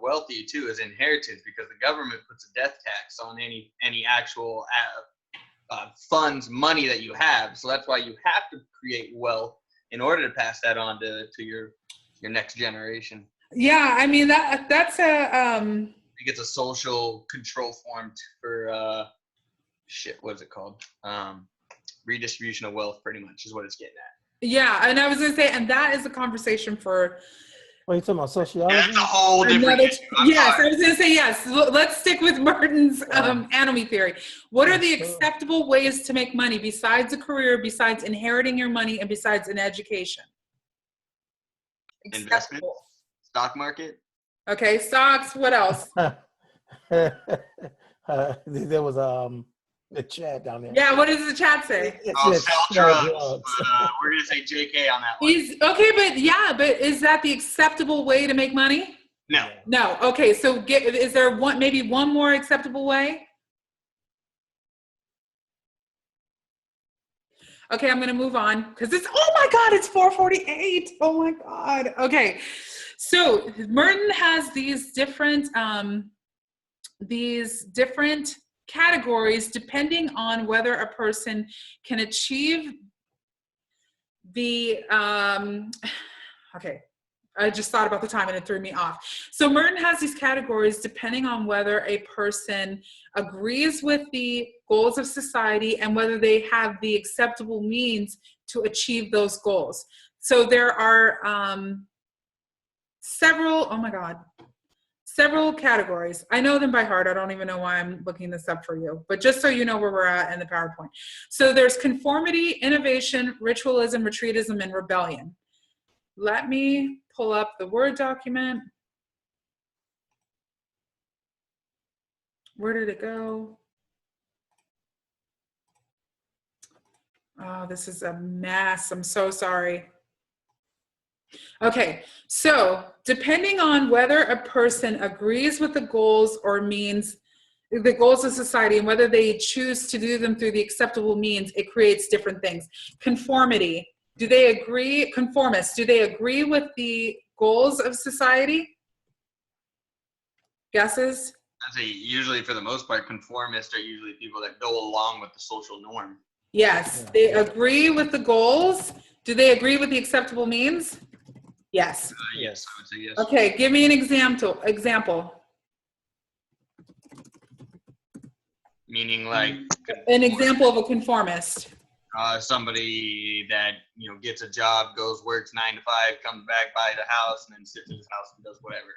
wealthy too, is inheritance, because the government puts a death tax on any actual funds, money that you have. So that's why you have to create wealth in order to pass that on to your next generation. Yeah, I mean that's a I think it's a social control form for what is it called? Redistribution of wealth, pretty much is what it's getting at. Yeah, and I was gonna say, and that is a conversation for. What are you talking about, sociology? That's a whole different issue. Yes, I was gonna say yes. Let's stick with Merton's anomy theory. What are the acceptable ways to make money besides a career, besides inheriting your money, and besides an education? Investment, stock market. Okay, stocks. What else? There was the chat down there. Yeah, what does the chat say? Sell drugs. We're gonna say JK on that one. But is that the acceptable way to make money? No. No. Okay, so is there maybe one more acceptable way? Okay, I'm going to move on because oh my God, it's 4:48. Oh my God. Okay. So Merton has these different categories depending on whether a person can achieve the, okay. I just thought about the time and it threw me off. So Merton has these categories depending on whether a person agrees with the goals of society and whether they have the acceptable means to achieve those goals. So there are several several categories. I know them by heart. I don't even know why I'm looking this up for you, but just so you know where we're at in the PowerPoint. So there's conformity, innovation, ritualism, retreatism, and rebellion. Let me pull up the Word document. Where did it go? Oh, this is a mess. I'm so sorry. Okay, so depending on whether a person agrees with the goals or means, the goals of society, and whether they choose to do them through the acceptable means, it creates different things. Conformity, do they agree, conformists, do they agree with the goals of society? Guesses? I'd say usually for the most part, conformists are usually people that go along with the social norm. Yes, they agree with the goals. Do they agree with the acceptable means? Yes. Yes, I would say yes. Okay, give me an example. Meaning like An example of a conformist. somebody that gets a job, goes, works 9 to 5, comes back, buys a house, and then sits in his house and does whatever.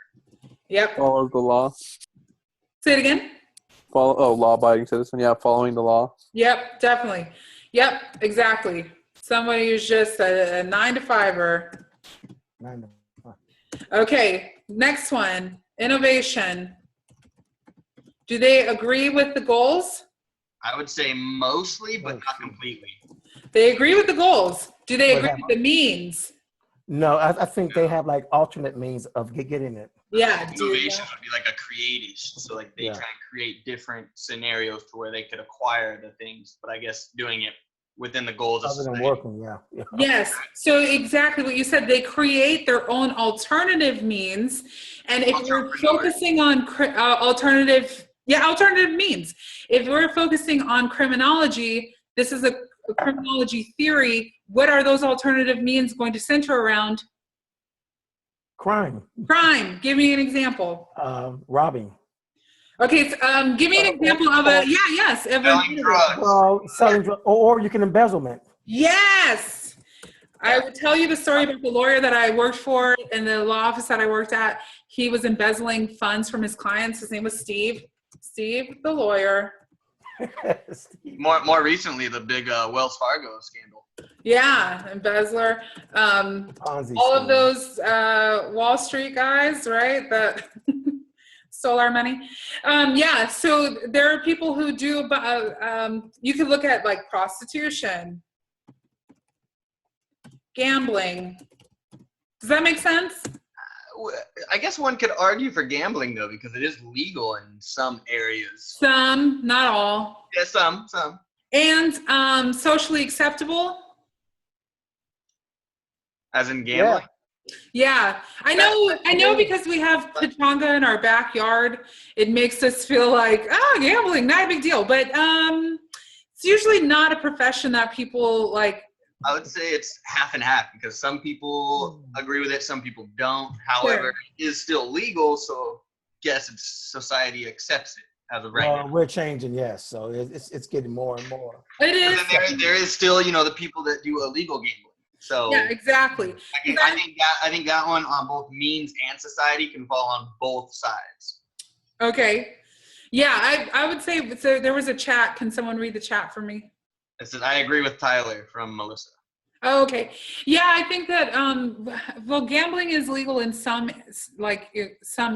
Yep. Follows the law. Say it again. Law-abiding citizen. Yeah, following the law. Yep, definitely. Yep, exactly. Somebody who's just a 9 to 5er. 9 to 5. Okay, next one. Innovation. Do they agree with the goals? I would say mostly, but not completely. They agree with the goals. Do they agree with the means? No, I think they have like alternate means of getting it. Yeah. Innovation would be like a creation. So like they try and create different scenarios to where they could acquire the things, but I guess doing it within the goals of Other than society. working, yeah. Yes. So exactly what you said. They create their own alternative means, and if we're focusing on alternative means, if we're focusing on criminology, this is a criminology theory. What are those alternative means going to center around? Crime. Crime. Give me an example. Robbing. Okay, give me an example of a Selling drugs. Selling drugs, or you can embezzlement. Yes. I would tell you the story about the lawyer that I worked for in the law office that I worked at. He was embezzling funds from his clients. His name was Steve. Steve, the lawyer. More recently, the big Wells Fargo scandal. Yeah, embezzler. All of those Wall Street guys, right? That stole our money. Yeah, so there are people who do, you could look at like prostitution, gambling. Does that make sense? I guess one could argue for gambling though, because it is legal in some areas. Some, not all. Yeah, some. And socially acceptable. As in gambling? Yeah, I know because we have pachanga in our backyard, it makes us feel like, gambling, not a big deal. But it's usually not a profession that people like. I would say it's half and half because some people agree with it, some people don't. However, it is still legal, so yes, society accepts it as of right now. We're changing, yes. So it's getting more and more. It is. There is still, the people that do illegal gambling. So yeah, exactly. I think that one on both means and society can fall on both sides. Okay. Yeah, I would say, so there was a chat. Can someone read the chat for me? It says, I agree with Tyler from Melissa. Oh, okay. Yeah, I think that, gambling is legal in some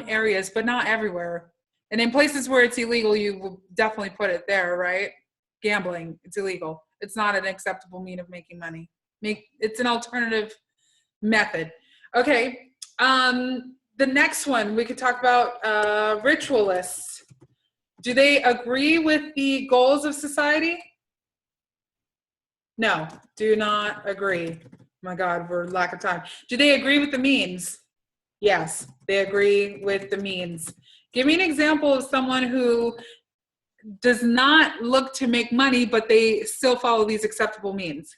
areas, but not everywhere. And in places where it's illegal, you will definitely put it there, right? Gambling, it's illegal. It's not an acceptable mean of making money. It's an alternative method. Okay. The next one, we could talk about ritualists. Do they agree with the goals of society? No, do not agree. My God, we're lack of time. Do they agree with the means? Yes, they agree with the means. Give me an example of someone who does not look to make money, but they still follow these acceptable means.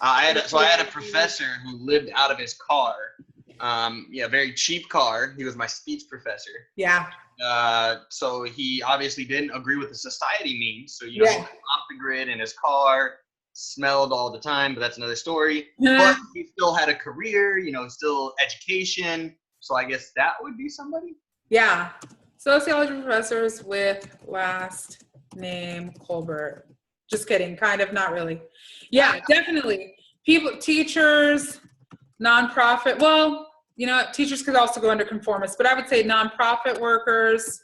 I had a professor who lived out of his car. Very cheap car. He was my speech professor. Yeah. So he obviously didn't agree with the society means. So he was off the grid in his car. smelled all the time, but that's another story. But he still had a career, still education. So I guess that would be somebody. Yeah. Sociology professors with last name Colbert. Just kidding. Kind of, not really. Yeah, definitely. People, teachers, nonprofit. Well, teachers could also go under conformist, but I would say nonprofit workers.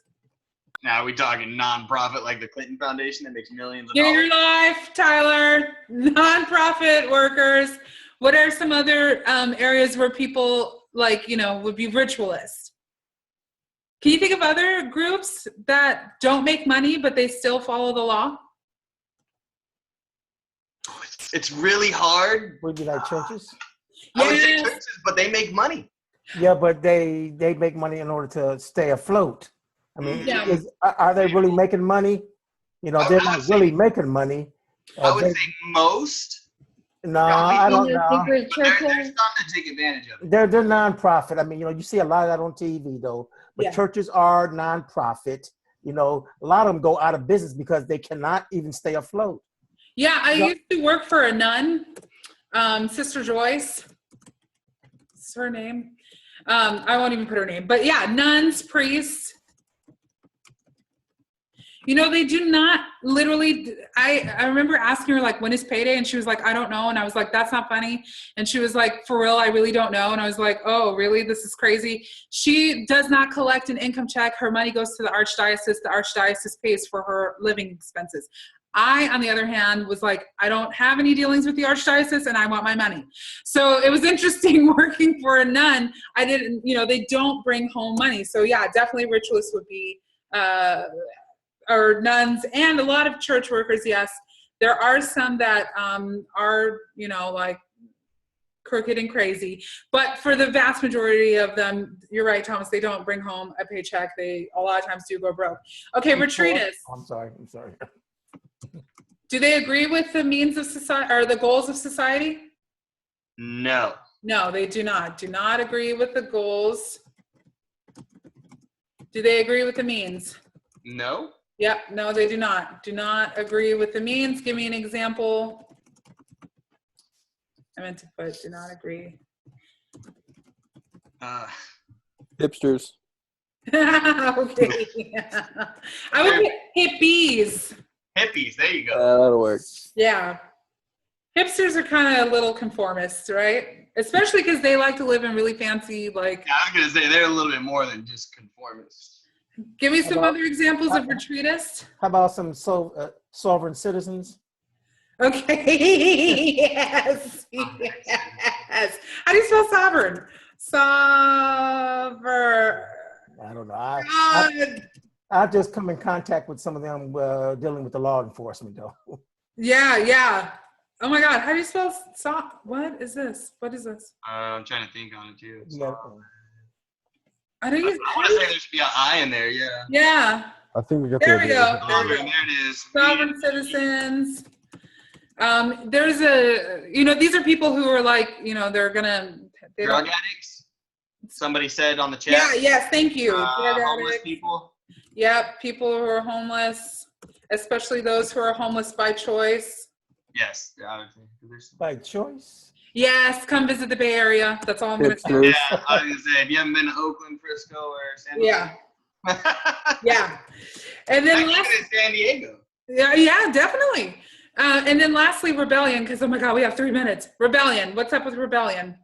Now, are we talking nonprofit like the Clinton Foundation that makes millions of Get dollars? your life, Tyler. Nonprofit workers. What are some other areas where people would be ritualists? Can you think of other groups that don't make money, but they still follow the law? It's really hard. Would you like churches? I would say churches, but they make money. Yeah, but they make money in order to stay afloat. I mean, Yeah. Are they really making money? They're not really making money. I would say most. No, I don't know. But they're starting to take advantage of it. They're nonprofit. I mean, you see a lot of that on TV though. But churches are nonprofit. A lot of them go out of business because they cannot even stay afloat. Yeah, I used to work for a nun, Sister Joyce. What's her name? I won't even put her name. But yeah, nuns, priests. They do not literally, I remember asking her, when is payday? And she was like, I don't know. And I was like, that's not funny. And she was like, for real, I really don't know. And I was like, oh, really? This is crazy. She does not collect an income check. Her money goes to the archdiocese. The archdiocese pays for her living expenses. I, on the other hand, was like, I don't have any dealings with the archdiocese and I want my money. So it was interesting working for a nun. I didn't, they don't bring home money. So yeah, definitely ritualists would be, or nuns, and a lot of church workers. Yes, there are some that are crooked and crazy, but for the vast majority of them, you're right, Thomas, they don't bring home a paycheck. They a lot of times do go broke. Okay, retreatists. I'm sorry. Do they agree with the means of society or the goals of society? No, they do not agree with the goals. Do they agree with the means? No. Yep, no, they do not agree with the means. Give me an example. I meant to put do not agree. Hipsters. Okay. I would put hippies. Hippies, there you go. That'll work. Yeah. Hipsters are kind of a little conformists, right? Especially because they like to live in really fancy, Yeah, I was going to say they're a little bit more than just conformists. Give me some other examples of retreatists. How about some sovereign citizens? Okay. Yes. How do you spell sovereign? Sovereign. I don't know. I just come in contact with some of them dealing with the law enforcement, though. Yeah. Oh my God. How do you spell what is this? What is this? I'm trying to think on it too. Yeah. I want to say there should be an I in there. Yeah. Yeah. I think we got There we go. There it is. Sovereign citizens. There's these are people who are they're gonna Drug addicts. Somebody said on the chat. Yeah. Yes. Thank you. Drug Homeless addicts. people. Yep. People who are homeless, especially those who are homeless by choice. Yes. By choice. Yes, come visit the Bay Area. That's all I'm going to say. Hipsters. Yeah, I was going to say, if you haven't been to Oakland, Frisco, or San Diego. Yeah. And then San Diego. Yeah, definitely. And then lastly, rebellion, because oh my God, we have 3 minutes. Rebellion. What's up with rebellion?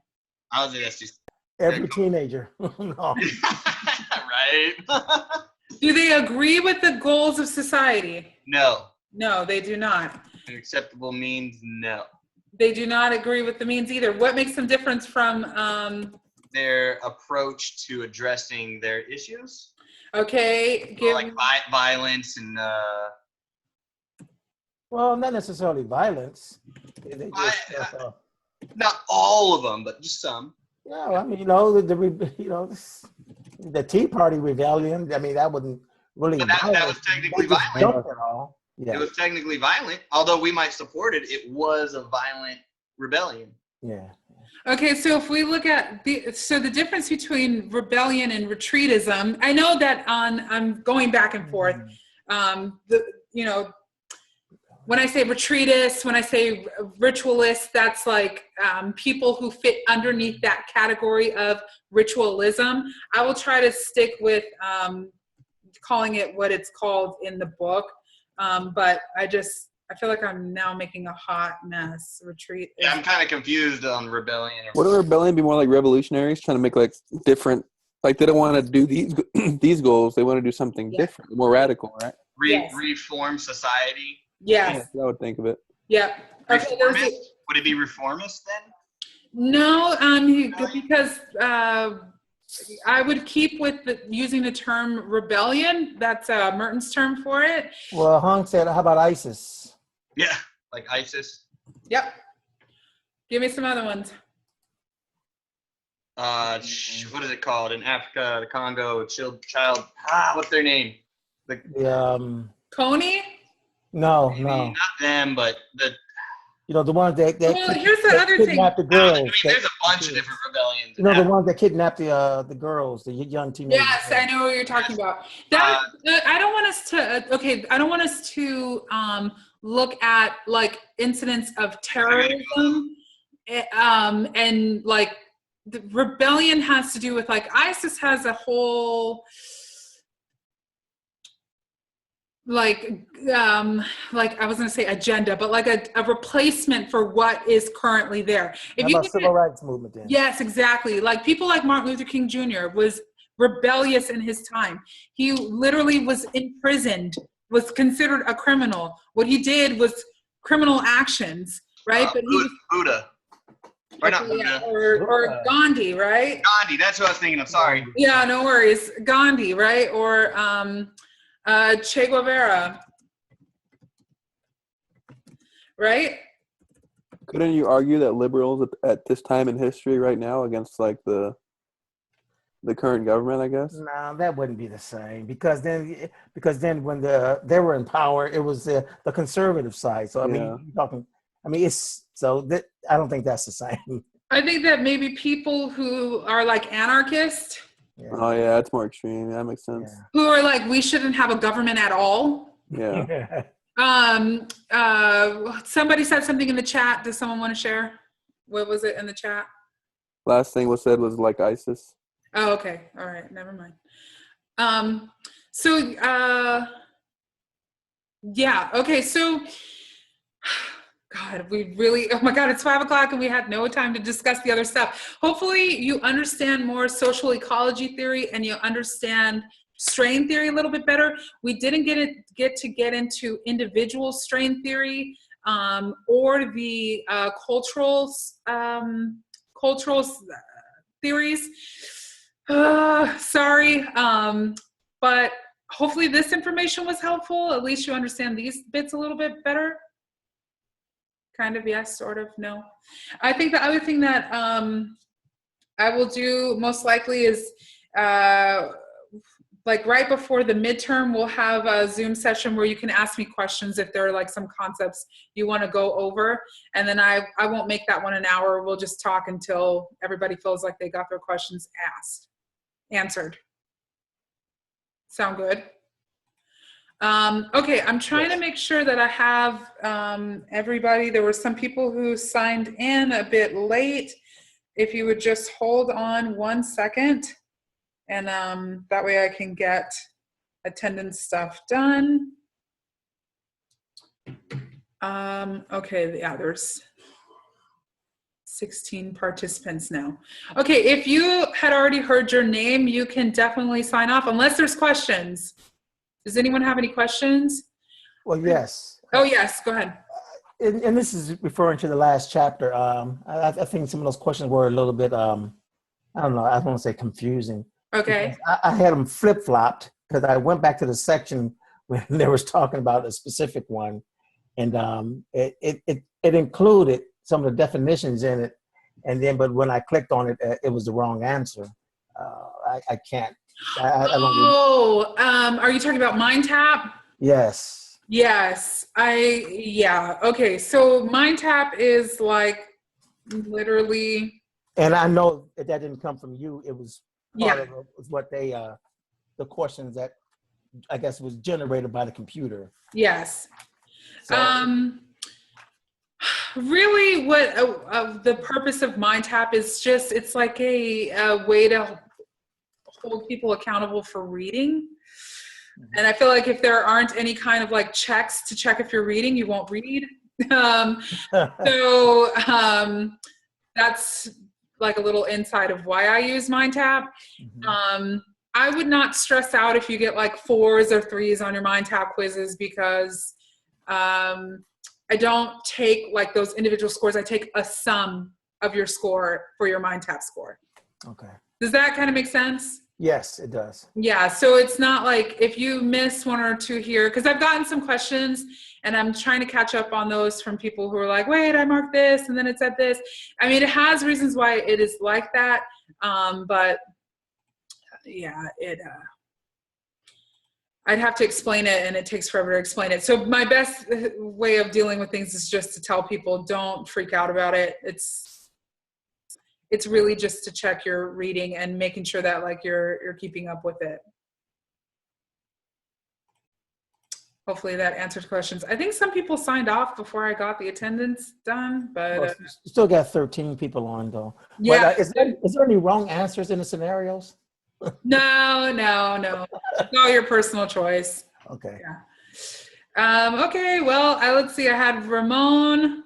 I was that's just every teenager. No. Right. Do they agree with the goals of society? No. No, they do not. An acceptable means no. They do not agree with the means either. What makes them different from their approach to addressing their issues? Okay, like violence and well, not necessarily violence. They just, not all of them, but just some. Yeah, I mean, the Tea Party rebellion. I mean, that wouldn't really. But that was technically violent. At all. Yeah. It was technically violent, although we might support it. It was a violent rebellion. Yeah. Okay, so if we look at the difference between rebellion and retreatism, I know that I'm going back and forth. when I say retreatists, when I say ritualists, that's like people who fit underneath that category of ritualism. I will try to stick with calling it what it's called in the book, but I feel like I'm now making a hot mess. Retreat. Yeah, I'm kind of confused on rebellion. Wouldn't rebellion be more like revolutionaries trying to make like different? Like they don't want to do these these goals. They want to do something different, more radical, right? Reform society. Yes. Yeah, I would think of it. Yeah. Okay. Reformist? Would it be reformist then? No, because I would keep with using the term rebellion. That's Merton's term for it. Well, Hung said, how about ISIS? Yeah, like ISIS. Yep. Give me some other ones. What is it called in Africa, the Congo? Child. What's their name? Coney? No. Not them, but the. You know, the ones that well, here's the other thing. The girls. I mean, there's a bunch of different rebellions. You know, the ones that kidnapped the girls, the young teenagers. Yes, I know what you're talking about. That I don't want us to. I don't want us to look at like incidents of terrorism, and like the rebellion has to do with like ISIS has a whole. Like I was going to say agenda, but like a replacement for what is currently there. How about civil rights movement then? Yes, exactly. Like people like Martin Luther King Jr. was rebellious in his time. He literally was imprisoned, was considered a criminal. What he did was criminal actions, right? But he was, Buddha. Or not Buddha. Or Gandhi, right? Gandhi, that's what I was thinking of. Sorry. Yeah, no worries. Gandhi, right? Or Che Guevara, right? Couldn't you argue that liberals at this time in history right now against like the current government, I guess? No, that wouldn't be the same because then when they were in power, it was the conservative side. So I mean, you're talking. I mean, I don't think that's the same. I think that maybe people who are like anarchists. Yeah. Oh yeah, that's more extreme. That makes sense. Yeah. Who are like, we shouldn't have a government at all. Yeah. Somebody said something in the chat. Does someone want to share? What was it in the chat? Last thing was said was like ISIS. Oh, okay. All right. Never mind. Yeah. Okay. So, God, we really, oh my God, it's 5:00 and we had no time to discuss the other stuff. Hopefully you understand more social ecology theory and you understand strain theory a little bit better. We didn't get into individual strain theory or the cultural theories. Sorry, but hopefully this information was helpful. At least you understand these bits a little bit better. Kind of, yes, sort of, no. I think the other thing that I will do most likely is like right before the midterm, we'll have a Zoom session where you can ask me questions if there are like some concepts you want to go over. And then I won't make that one an hour. We'll just talk until everybody feels like they got their questions answered. Sound good? Okay, I'm trying to make sure that I have everybody. There were some people who signed in a bit late. If you would just hold on 1 second, and that way I can get attendance stuff done. Okay, yeah, there's 16 participants now. Okay, if you had already heard your name, you can definitely sign off unless there's questions. Does anyone have any questions? Well, yes. Oh, yes. Go ahead. And this is referring to the last chapter. I think some of those questions were a little bit, I don't know, I don't want to say confusing. Okay. I had them flip-flopped because I went back to the section when they was talking about a specific one. And it included some of the definitions in it. And then, but when I clicked on it, it was the wrong answer. I can't. I don't are you talking about MindTap? Yes. Yes. Yeah. Okay. So MindTap is like literally. And I know that didn't come from you. It was part of what they, the questions that I guess was generated by the computer. Yes. So, Really, what the purpose of MindTap is just, it's like a way to hold people accountable for reading. And I feel like if there aren't any kind of like checks to check if you're reading, you won't read. So that's like a little insight of why I use MindTap. I would not stress out if you get like 4s or 3s on your MindTap quizzes, because I don't take like those individual scores. I take a sum of your score for your MindTap score. okay. Does that kind of make sense? Yes, it does. Yeah, so it's not like if you miss 1 or 2 here, because I've gotten some questions and I'm trying to catch up on those from people who are like, wait, I marked this and then it said this. I mean, it has reasons why it is like that, but yeah, I'd have to explain it and it takes forever to explain it. So my best way of dealing with things is just to tell people, don't freak out about it. It's really just to check your reading and making sure that like you're keeping up with it. Hopefully that answers questions. I think some people signed off before I got the attendance done, but Well, you still got 13 people on though. yeah. But, is there any wrong answers in the scenarios? No. It's all your personal choice. Okay. Yeah. Okay, well, let's see. I had Ramon,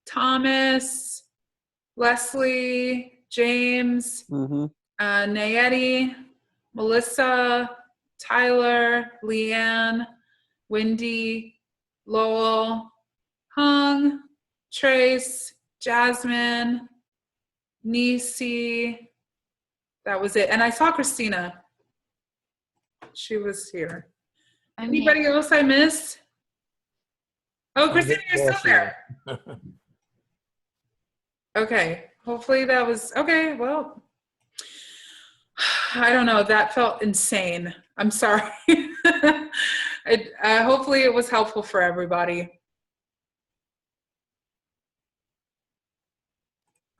Thomas, Leslie, James, Nayeti, Melissa, Tyler, Leanne, Wendy, Lowell, Hung, Trace, Jasmine, Nisi. That was it. And I saw Christina. She was here. Anybody else I missed? Oh, Christina, you're still there. Okay. Hopefully that was okay. Well, I don't know. That felt insane. I'm sorry. Hopefully it was helpful for everybody.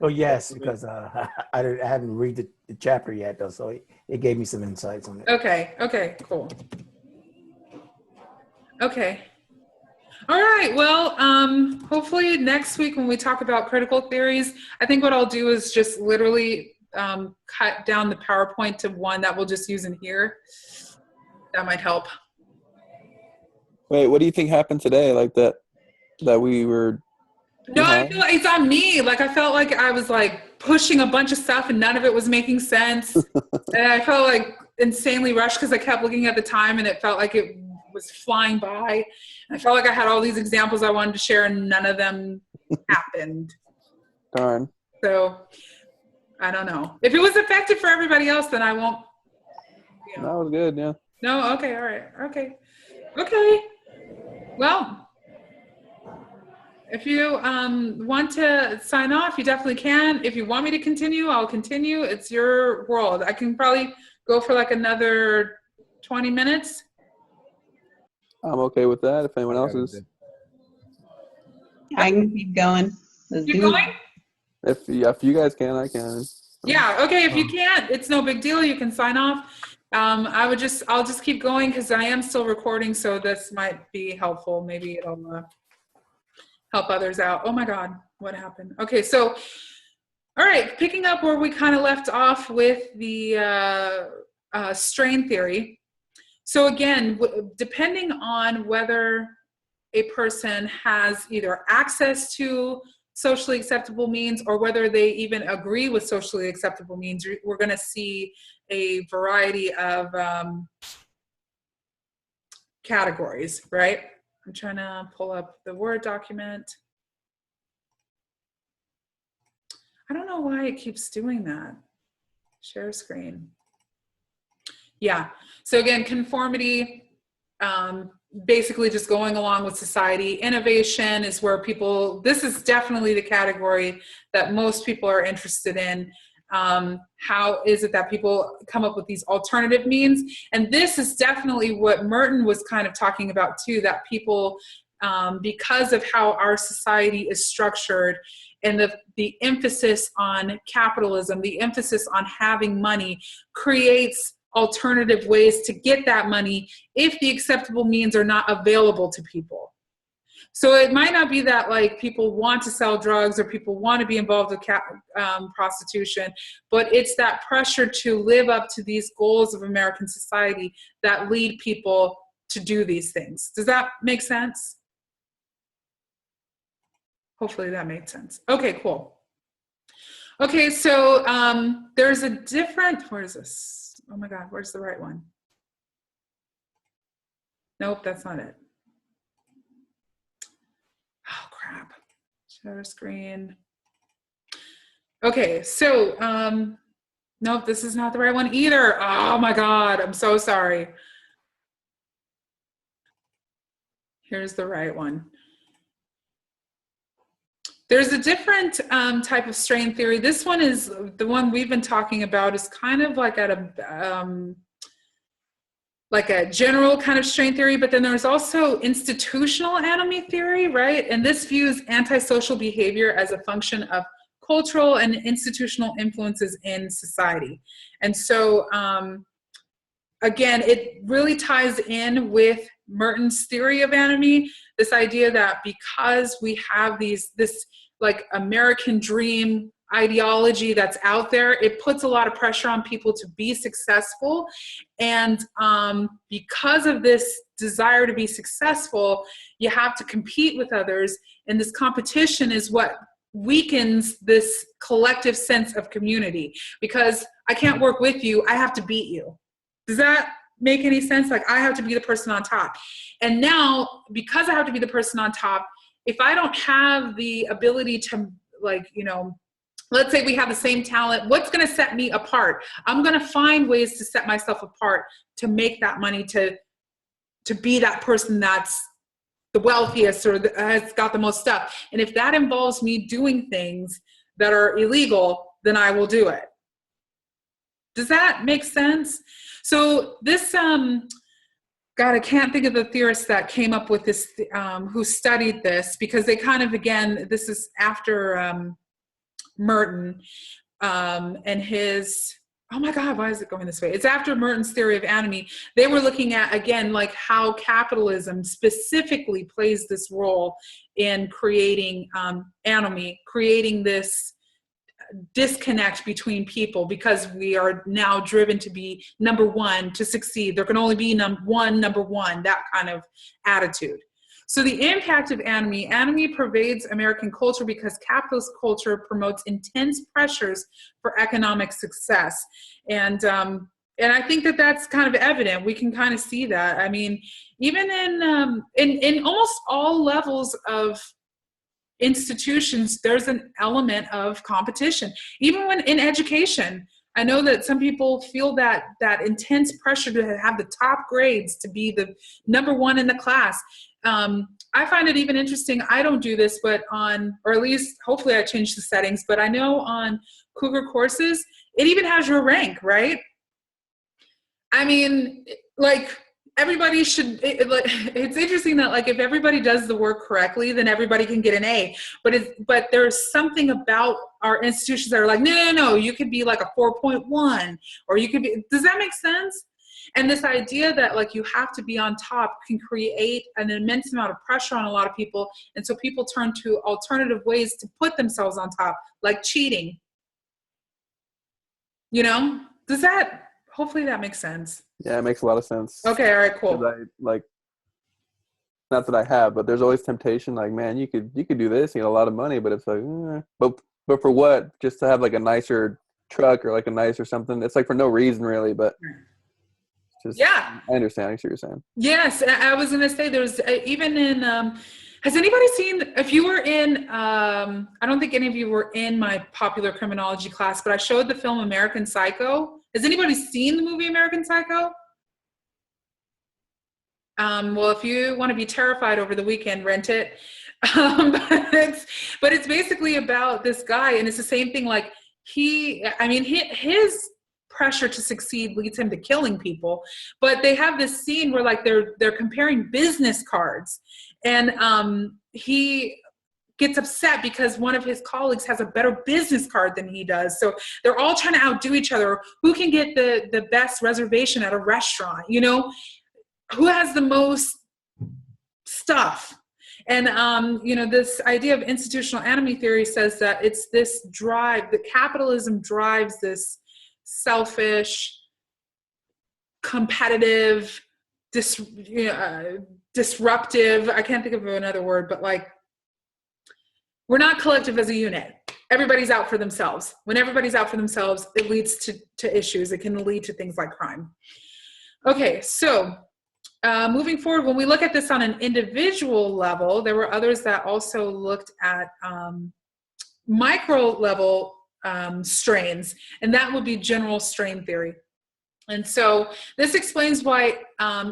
Oh yes, because I haven't read the chapter yet though, so it gave me some insights on it. Okay, cool. Okay. All right, well, hopefully next week when we talk about critical theories, I think what I'll do is just literally cut down the PowerPoint to one that we'll just use in here. That might help. Wait, what do you think happened today? Like that we were. No, I feel like it's on me. Like I felt like I was like pushing a bunch of stuff and none of it was making sense. And I felt like insanely rushed because I kept looking at the time and it felt like it was flying by. I felt like I had all these examples I wanted to share and none of them happened. Darn. So I don't know. If it was effective for everybody else, then I won't. That was good, yeah. No, okay, all right. Okay. Well, if you want to sign off, you definitely can. If you want me to continue, I'll continue. It's your world. I can probably go for like another 20 minutes. I'm okay with that if anyone else is. I can keep going. Keep going? If you guys can, I can. Yeah, okay. If you can't, it's no big deal. You can sign off. I'll just keep going because I am still recording, so this might be helpful. Maybe it'll help others out. Oh my God, what happened? Okay, so, all right, picking up where we kind of left off with the strain theory. So again, depending on whether a person has either access to socially acceptable means or whether they even agree with socially acceptable means, we're going to see a variety of categories, right? I'm trying to pull up the Word document. I don't know why it keeps doing that. Share screen. Yeah, so again, conformity, basically just going along with society. Innovation is where this is definitely the category that most people are interested in. How is it that people come up with these alternative means? And this is definitely what Merton was kind of talking about too, that people, because of how our society is structured and the emphasis on capitalism, the emphasis on having money creates alternative ways to get that money if the acceptable means are not available to people. So it might not be that like people want to sell drugs or people want to be involved with prostitution, but it's that pressure to live up to these goals of American society that lead people to do these things. Does that make sense? Hopefully that made sense. Okay, cool. Okay, so there's a different, where is this? Oh my God, where's the right one? Nope, that's not it. Oh crap, share screen. Okay, so nope, this is not the right one either. Oh my God, I'm so sorry. Here's the right one. There's a different type of strain theory. This one is the one we've been talking about, is kind of like at a general kind of strain theory, but then there's also institutional enemy theory, right? And this views antisocial behavior as a function of cultural and institutional influences in society. And so, again, it really ties in with Merton's theory of enemy, this idea that because we have this like American dream ideology that's out there, it puts a lot of pressure on people to be successful. And because of this desire to be successful, you have to compete with others. And this competition is what weakens this collective sense of community. Because I can't work with you, I have to beat you. Does that make any sense? Like, I have to be the person on top. And now, because I have to be the person on top, if I don't have the ability to, like, you know, let's say we have the same talent, what's going to set me apart? I'm going to find ways to set myself apart to make that money, to be that person that's the wealthiest or has got the most stuff. And if that involves me doing things that are illegal, then I will do it. Does that make sense? So this, God, I can't think of the theorist that came up with this, who studied this, because they kind of, again, this is after Merton and his, oh my God, why is it going this way? It's after Merton's theory of enemy. They were looking at, again, like how capitalism specifically plays this role in creating enemy, creating this disconnect between people, because we are now driven to be number one to succeed. There can only be number one, that kind of attitude. So the impact of enemy pervades American culture because capitalist culture promotes intense pressures for economic success. And I think that that's kind of evident. We can kind of see that. I mean, even in almost all levels of institutions, there's an element of competition. Even when in education, I know that some people feel that intense pressure to have the top grades, to be the number one in the class. I find it even interesting. I don't do this, but or at least hopefully I changed the settings, but I know on Cougar courses, it even has your rank, right? I mean, like, everybody should, it's interesting that, like, if everybody does the work correctly, then everybody can get an A. But there's something about our institutions that are like, no, you could be like a 4.1, or you could be, does that make sense? And this idea that, like, you have to be on top can create an immense amount of pressure on a lot of people. And so people turn to alternative ways to put themselves on top, like cheating. You know, hopefully that makes sense. Yeah, it makes a lot of sense. Okay, all right, cool. Not that I have, but there's always temptation. Like, man, you could do this, you get a lot of money, but it's like, but for what? Just to have like a nicer truck or like a nicer something. It's like for no reason really, but just, yeah, I understand. I see what you're saying. Yes, I was gonna say there's even in. Has anybody seen? If you were in, I don't think any of you were in my popular criminology class, but I showed the film American Psycho. Has anybody seen the movie American Psycho? Well, if you want to be terrified over the weekend, rent it. But it's basically about this guy, and it's the same thing. Like his pressure to succeed leads him to killing people. But they have this scene where, like, they're comparing business cards, and he gets upset because one of his colleagues has a better business card than he does. So they're all trying to outdo each other. Who can get the best reservation at a restaurant? You know, who has the most stuff? And, this idea of institutional enemy theory says that it's this drive, that capitalism drives this selfish, competitive, disruptive, I can't think of another word, but like, we're not collective as a unit. Everybody's out for themselves. When everybody's out for themselves, it leads to issues. It can lead to things like crime. Okay, so moving forward, when we look at this on an individual level, there were others that also looked at micro level strains, and that would be general strain theory. And so this explains why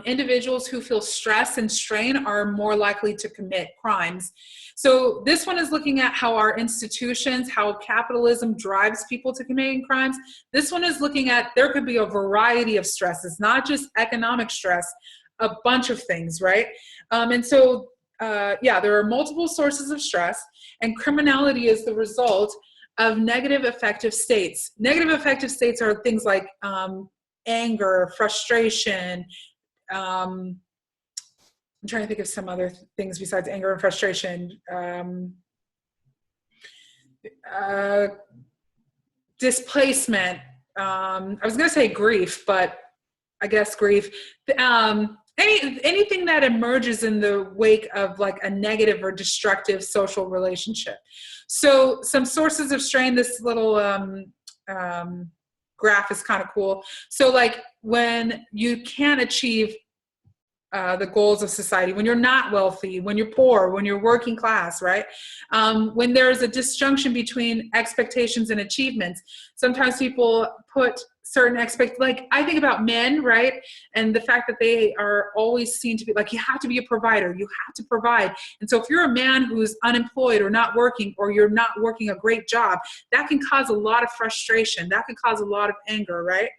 individuals who feel stress and strain are more likely to commit crimes. So this one is looking at how our institutions, how capitalism drives people to committing crimes. This one is looking at, there could be a variety of stresses, not just economic stress, a bunch of things, right? And so, there are multiple sources of stress, and criminality is the result of negative affective states. Negative affective states are things like anger, frustration. I'm trying to think of some other things besides anger and frustration. Displacement. I was going to say grief, but I guess grief. Anything that emerges in the wake of like a negative or destructive social relationship. So some sources of strain, this little graph is kind of cool. So like when you can't achieve the goals of society, when you're not wealthy, when you're poor, when you're working class, right? When there's a disjunction between expectations and achievements, sometimes people put certain like I think about men, right? And the fact that they are always seen to be like, you have to be a provider, you have to provide. And so if you're a man who's unemployed or not working, or you're not working a great job, that can cause a lot of frustration. That can cause a lot of anger, right?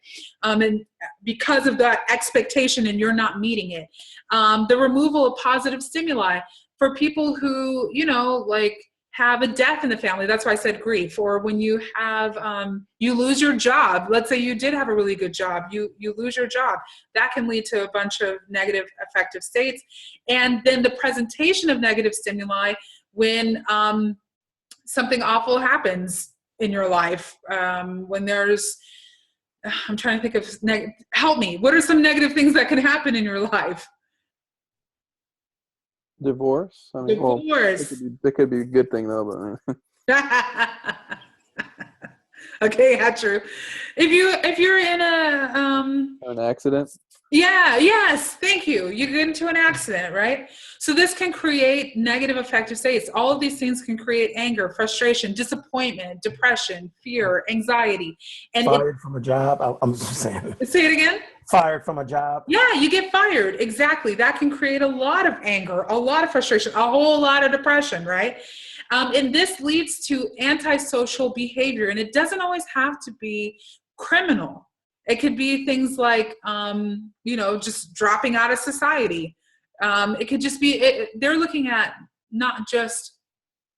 And because of that expectation and you're not meeting it. The removal of positive stimuli for people who, like have a death in the family. That's why I said grief. Or when you have, you lose your job. Let's say you did have a really good job. You lose your job. That can lead to a bunch of negative affective states. And then the presentation of negative stimuli when something awful happens in your life. When there's, I'm trying to think of, help me. What are some negative things that can happen in your life? Divorce. I mean, Divorce. It could be a good thing though, but okay, yeah, true. If you're in an accident. Yeah, yes, thank you. You get into an accident, right? So this can create negative affective states. All of these things can create anger, frustration, disappointment, depression, fear, anxiety. And fired from a job. I'm just saying. Say it again. Fired from a job. Yeah, you get fired. Exactly. That can create a lot of anger, a lot of frustration, a whole lot of depression, right? And this leads to antisocial behavior. And it doesn't always have to be criminal. It could be things like, just dropping out of society. It could just be, they're looking at not just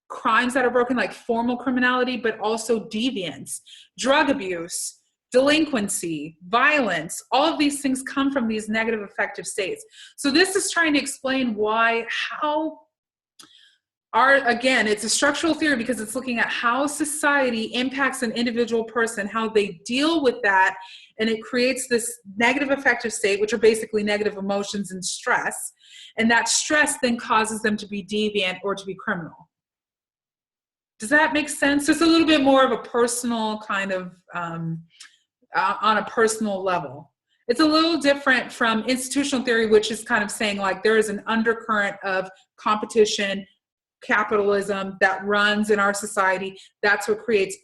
crimes that are broken, like formal criminality, but also deviance, drug abuse, delinquency, violence. All of these things come from these negative affective states. So this is trying to explain again, it's a structural theory because it's looking at how society impacts an individual person, how they deal with that, and it creates this negative affective state, which are basically negative emotions and stress, and that stress then causes them to be deviant or to be criminal. Does that make sense? Just a little bit more of a personal kind of, on a personal level. It's a little different from institutional theory, which is kind of saying like there is an undercurrent of competition, capitalism that runs in our society. That's what creates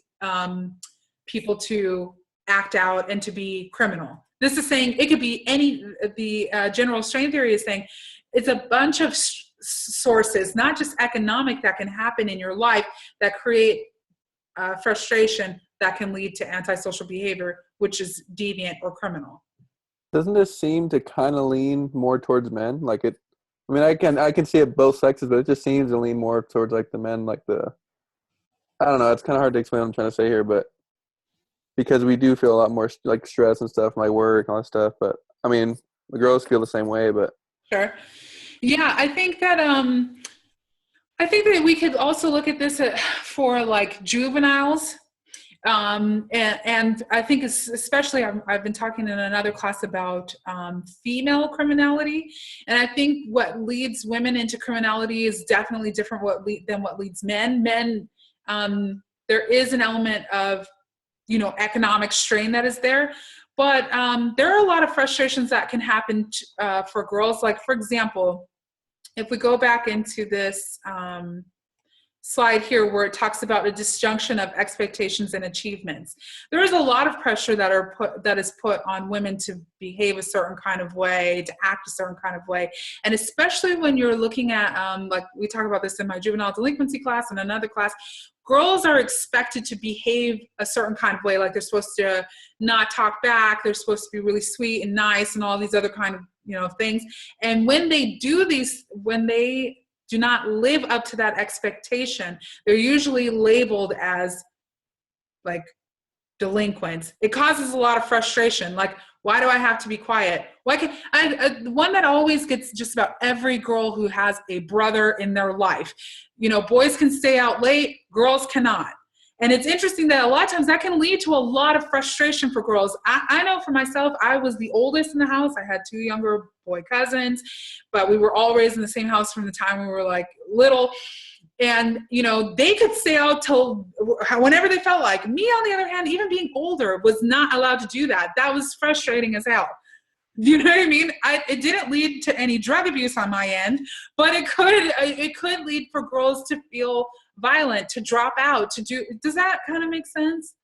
people to act out and to be criminal. This is saying it could be the general strain theory is saying it's a bunch of sources, not just economic, that can happen in your life that create frustration that can lead to antisocial behavior, which is deviant or criminal. Doesn't this seem to kind of lean more towards men? Like it, I mean, I can see it both sexes, but it just seems to lean more towards like the men, like I don't know. It's kind of hard to explain what I'm trying to say here, but because we do feel a lot more like stress and stuff, my work and all that stuff. But I mean, the girls feel the same way, but. Sure. Yeah, I think that I think that we could also look at this for like juveniles. And I think especially I've been talking in another class about female criminality, and I think what leads women into criminality is definitely different than what leads men. Men, there is an element of economic strain that is there, but there are a lot of frustrations that can happen for girls. Like, for example, if we go back into this slide here where it talks about a disjunction of expectations and achievements. There is a lot of pressure that is put on women to behave a certain kind of way, to act a certain kind of way. And especially when you're looking at, like we talk about this in my juvenile delinquency class and another class, girls are expected to behave a certain kind of way, like they're supposed to not talk back, they're supposed to be really sweet and nice and all these other kind of things. And when they do not live up to that expectation, they're usually labeled as like delinquents. It causes a lot of frustration. Like, why do I have to be quiet? Why can one that always gets just about every girl who has a brother in their life. Boys can stay out late, girls cannot. And it's interesting that a lot of times that can lead to a lot of frustration for girls. I know for myself, I was the oldest in the house. I had 2 younger boy cousins, but we were all raised in the same house from the time we were like little. And, they could stay out till whenever they felt like. Me, on the other hand, even being older, was not allowed to do that. That was frustrating as hell. You know what I mean? It didn't lead to any drug abuse on my end, but it could lead for girls to feel violent, to drop out, does that kind of make sense?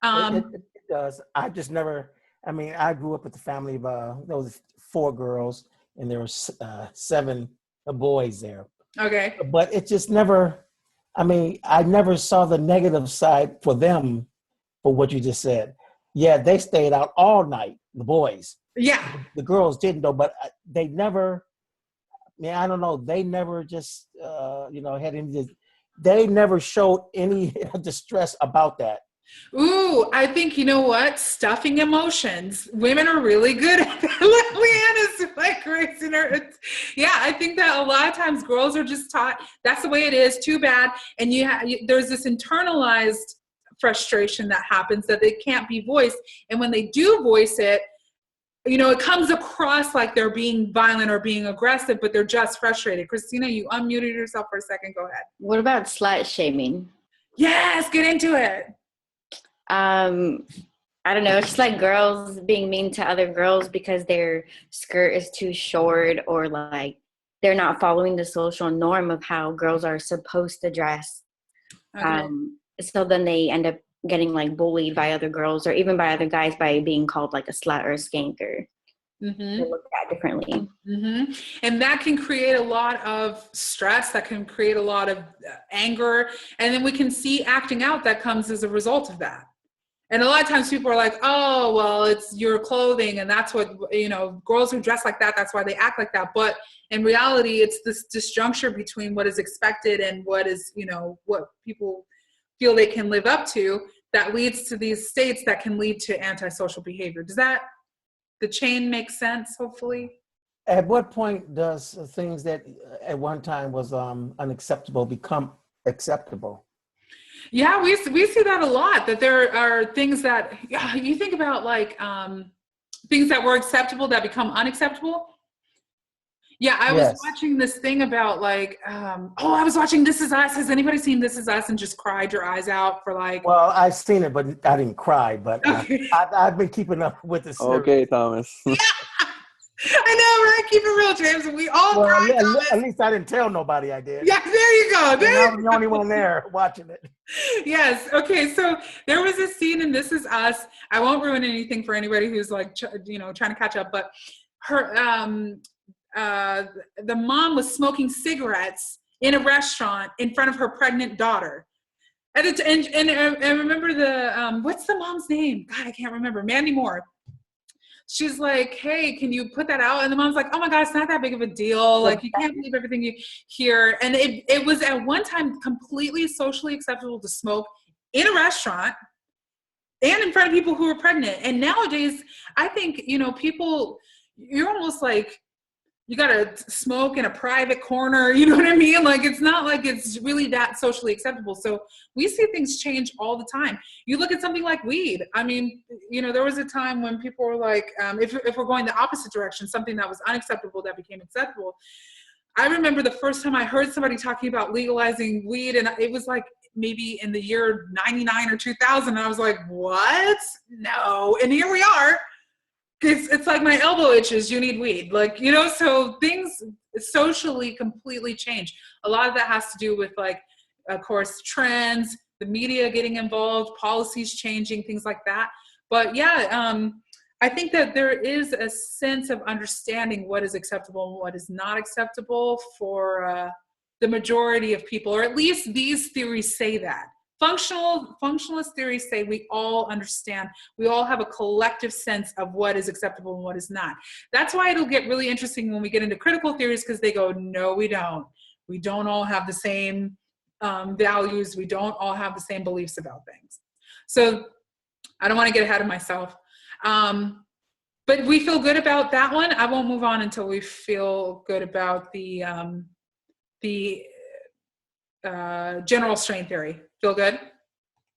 It does. I just never, I grew up with a family of, there was 4 girls and there were 7 boys there. Okay. But it just never, I never saw the negative side for them for what you just said. Yeah, they stayed out all night, the boys. Yeah. The girls didn't though, but they never, I don't know, they never just, had any, they never showed any distress about that. Ooh, I think, stuffing emotions. Women are really good at that. Leanna's like raising her. Yeah, I think that a lot of times girls are just taught that's the way it is, too bad. And there's this internalized frustration that happens that they can't be voiced. And when they do voice it, it comes across like they're being violent or being aggressive, but they're just frustrated. Christina, you unmuted yourself for a second. Go ahead. What about slut shaming? Yes, get into it. I don't know. It's just like girls being mean to other girls because their skirt is too short, or like they're not following the social norm of how girls are supposed to dress. Okay. So then they end up getting like bullied by other girls or even by other guys by being called like a slut or a skanker. Mm-hmm. They look at differently. Mm-hmm. And that can create a lot of stress, that can create a lot of anger, and then we can see acting out that comes as a result of that. And a lot of times people are like, oh, well, it's your clothing, and that's what, girls who dress like that, that's why they act like that. But in reality, it's this disjuncture between what is expected and what is, what people feel they can live up to, that leads to these states that can lead to antisocial behavior. Does the chain make sense, hopefully? At what point does things that at one time was unacceptable become acceptable? Yeah, we see that a lot, that there are things that, you think about like things that were acceptable that become unacceptable. Yeah, I was watching this thing about like, I was watching This Is Us. Has anybody seen This Is Us and just cried your eyes out for like? Well, I've seen it, but I didn't cry, but okay. I've been keeping up with this. Okay, Thomas. Yeah. I know, right? Keep it real, James. And we all cried. At least I didn't tell nobody I did. Yeah, there you go. I was the only one there watching it. Yes. Okay. So there was a scene in This Is Us. I won't ruin anything for anybody who's like, trying to catch up. But her, the mom was smoking cigarettes in a restaurant in front of her pregnant daughter. And I remember what's the mom's name? God, I can't remember. Mandy Moore. She's like, hey, can you put that out? And the mom's like, oh my God, it's not that big of a deal. Like, you can't believe everything you hear. And it was at one time completely socially acceptable to smoke in a restaurant and in front of people who were pregnant. And nowadays, I think, people, you're almost like, you gotta smoke in a private corner, you know what I mean? Like, it's not like it's really that socially acceptable. So we see things change all the time. You look at something like weed. I mean, you know, there was a time when people were like, if we're going the opposite direction, something that was unacceptable that became acceptable. I remember the first time I heard somebody talking about legalizing weed, and it was like maybe in the year 99 or 2000. And I was like, what? No. And here we are. It's like my elbow itches, you need weed. Like, you know, so things socially completely change. A lot of that has to do with, like, of course, trends, the media getting involved, policies changing, things like that. But yeah, I think that there is a sense of understanding what is acceptable and what is not acceptable for the majority of people, or at least these theories say that. Functionalist theories say we all understand, we all have a collective sense of what is acceptable and what is not. That's why it'll get really interesting when we get into critical theories, because they go, no, we don't. We don't all have the same values. We don't all have the same beliefs about things. So I don't want to get ahead of myself. But we feel good about that one. I won't move on until we feel good about the general strain theory. Feel good?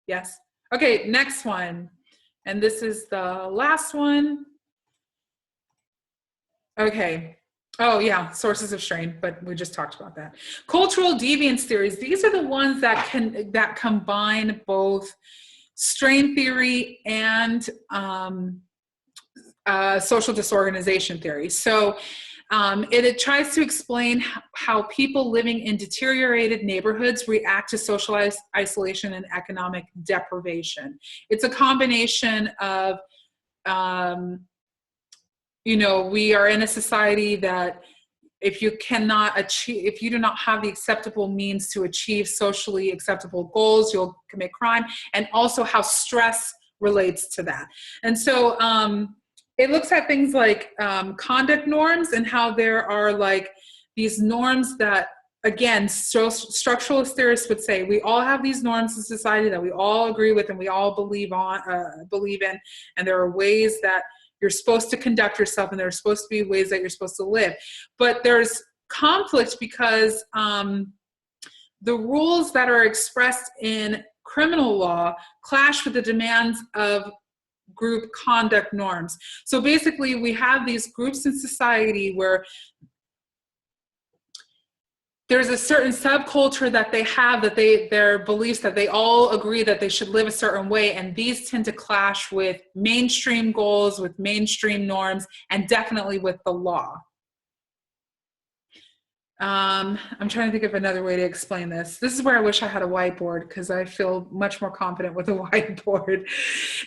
Yes. Okay, next one. And this is the last one. Okay. Oh yeah, sources of strain, but we just talked about that. Cultural deviance theories. These are the ones that combine both strain theory and social disorganization theory. So it tries to explain how people living in deteriorated neighborhoods react to social isolation and economic deprivation. It's a combination of, you know, we are in a society that if you do not have the acceptable means to achieve socially acceptable goals, you'll commit crime, and also how stress relates to that. And so, it looks at things like conduct norms and how there are like these norms that, again, structuralist theorists would say we all have these norms in society that we all agree with and we all believe in, and there are ways that you're supposed to conduct yourself and there are supposed to be ways that you're supposed to live. But there's conflict because the rules that are expressed in criminal law clash with the demands of group conduct norms. So basically we have these groups in society where there's a certain subculture that they have, that their beliefs that they all agree that they should live a certain way, and these tend to clash with mainstream goals, with mainstream norms, and definitely with the law. I'm trying to think of another way to explain this. This is where I wish I had a whiteboard, because I feel much more confident with a whiteboard.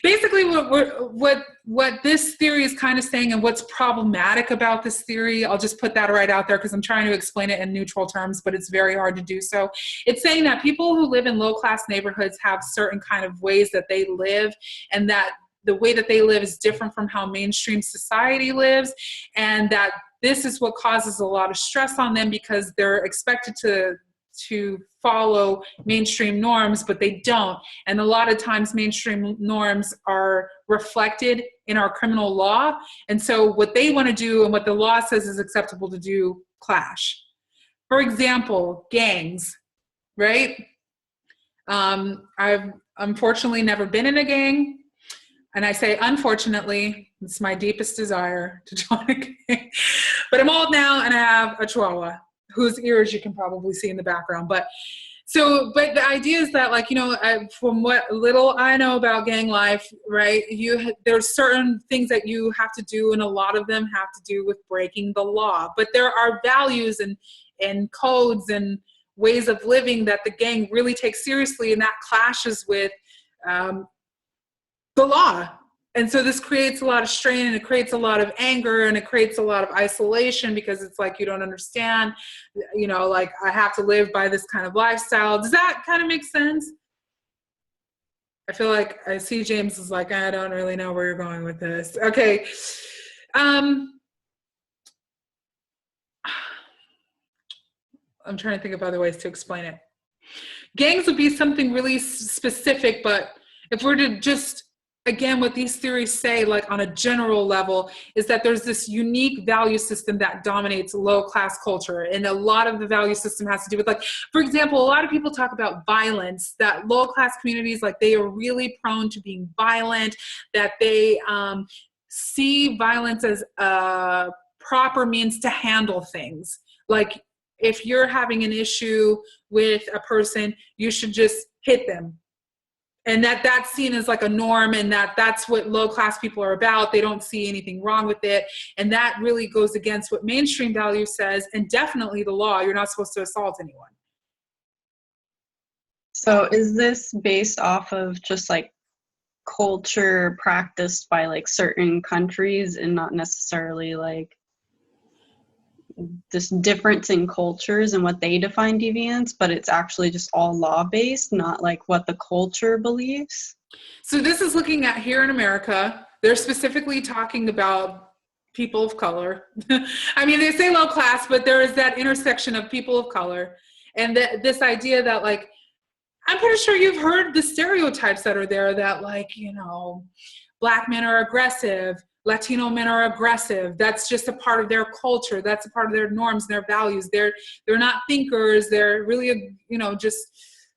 Basically, what this theory is kind of saying, and what's problematic about this theory, I'll just put that right out there because I'm trying to explain it in neutral terms, but it's very hard to do so. It's saying that people who live in low-class neighborhoods have certain kind of ways that they live, and that the way that they live is different from how mainstream society lives, and that this is what causes a lot of stress on them because they're expected to follow mainstream norms, but they don't. And a lot of times mainstream norms are reflected in our criminal law. And so what they want to do and what the law says is acceptable to do clash. For example, gangs, right? I've unfortunately never been in a gang. And I say, unfortunately, it's my deepest desire to join a gang. But I'm old now and I have a chihuahua whose ears you can probably see in the background. But the idea is that, like, you know, from what little I know about gang life, right, there's certain things that you have to do, and a lot of them have to do with breaking the law. But there are values and codes and ways of living that the gang really takes seriously, and that clashes with the law. And so this creates a lot of strain, and it creates a lot of anger, and it creates a lot of isolation, because it's like, you don't understand, you know, like, I have to live by this kind of lifestyle. Does that kind of make sense? I feel like I see James is like, I don't really know where you're going with this. Okay. I'm trying to think of other ways to explain it. Gangs would be something really specific, but if we're to just again, what these theories say, like on a general level, is that there's this unique value system that dominates low-class culture. And a lot of the value system has to do with, like, for example, a lot of people talk about violence, that low-class communities, like, they are really prone to being violent, that they see violence as a proper means to handle things. Like, if you're having an issue with a person, you should just hit them. And that's seen as like a norm, and that's what low class people are about. They don't see anything wrong with it. And that really goes against what mainstream value says, and definitely the law. You're not supposed to assault anyone. So is this based off of just like culture practiced by like certain countries and not necessarily like this difference in cultures and what they define deviance, but it's actually just all law based, not like what the culture believes? So this is looking at here in America. They're specifically talking about people of color. I mean, they say low class, but there is that intersection of people of color. And this idea that, like, I'm pretty sure you've heard the stereotypes that are there, that, like, you know, Black men are aggressive, Latino men are aggressive. That's just a part of their culture. That's a part of their norms and their values. They're not thinkers. They're really, you know, just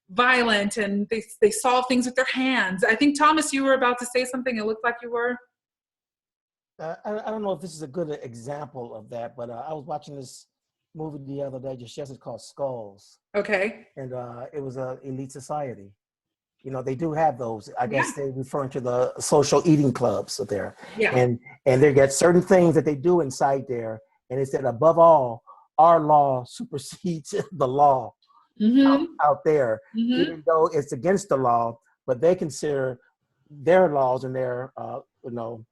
violent, and they solve things with their hands. I think, Thomas, you were about to say something. It looked like you were. I don't know if this is a good example of that, but I was watching this movie the other day, just yesterday, called Skulls. Okay. And it was a elite society. You know, they do have those. I guess they're referring to the social eating clubs there. Yeah. And they get certain things that they do inside there. And it said, above all, our law supersedes the law out there, even though it's against the law, but they consider their laws and their, you know,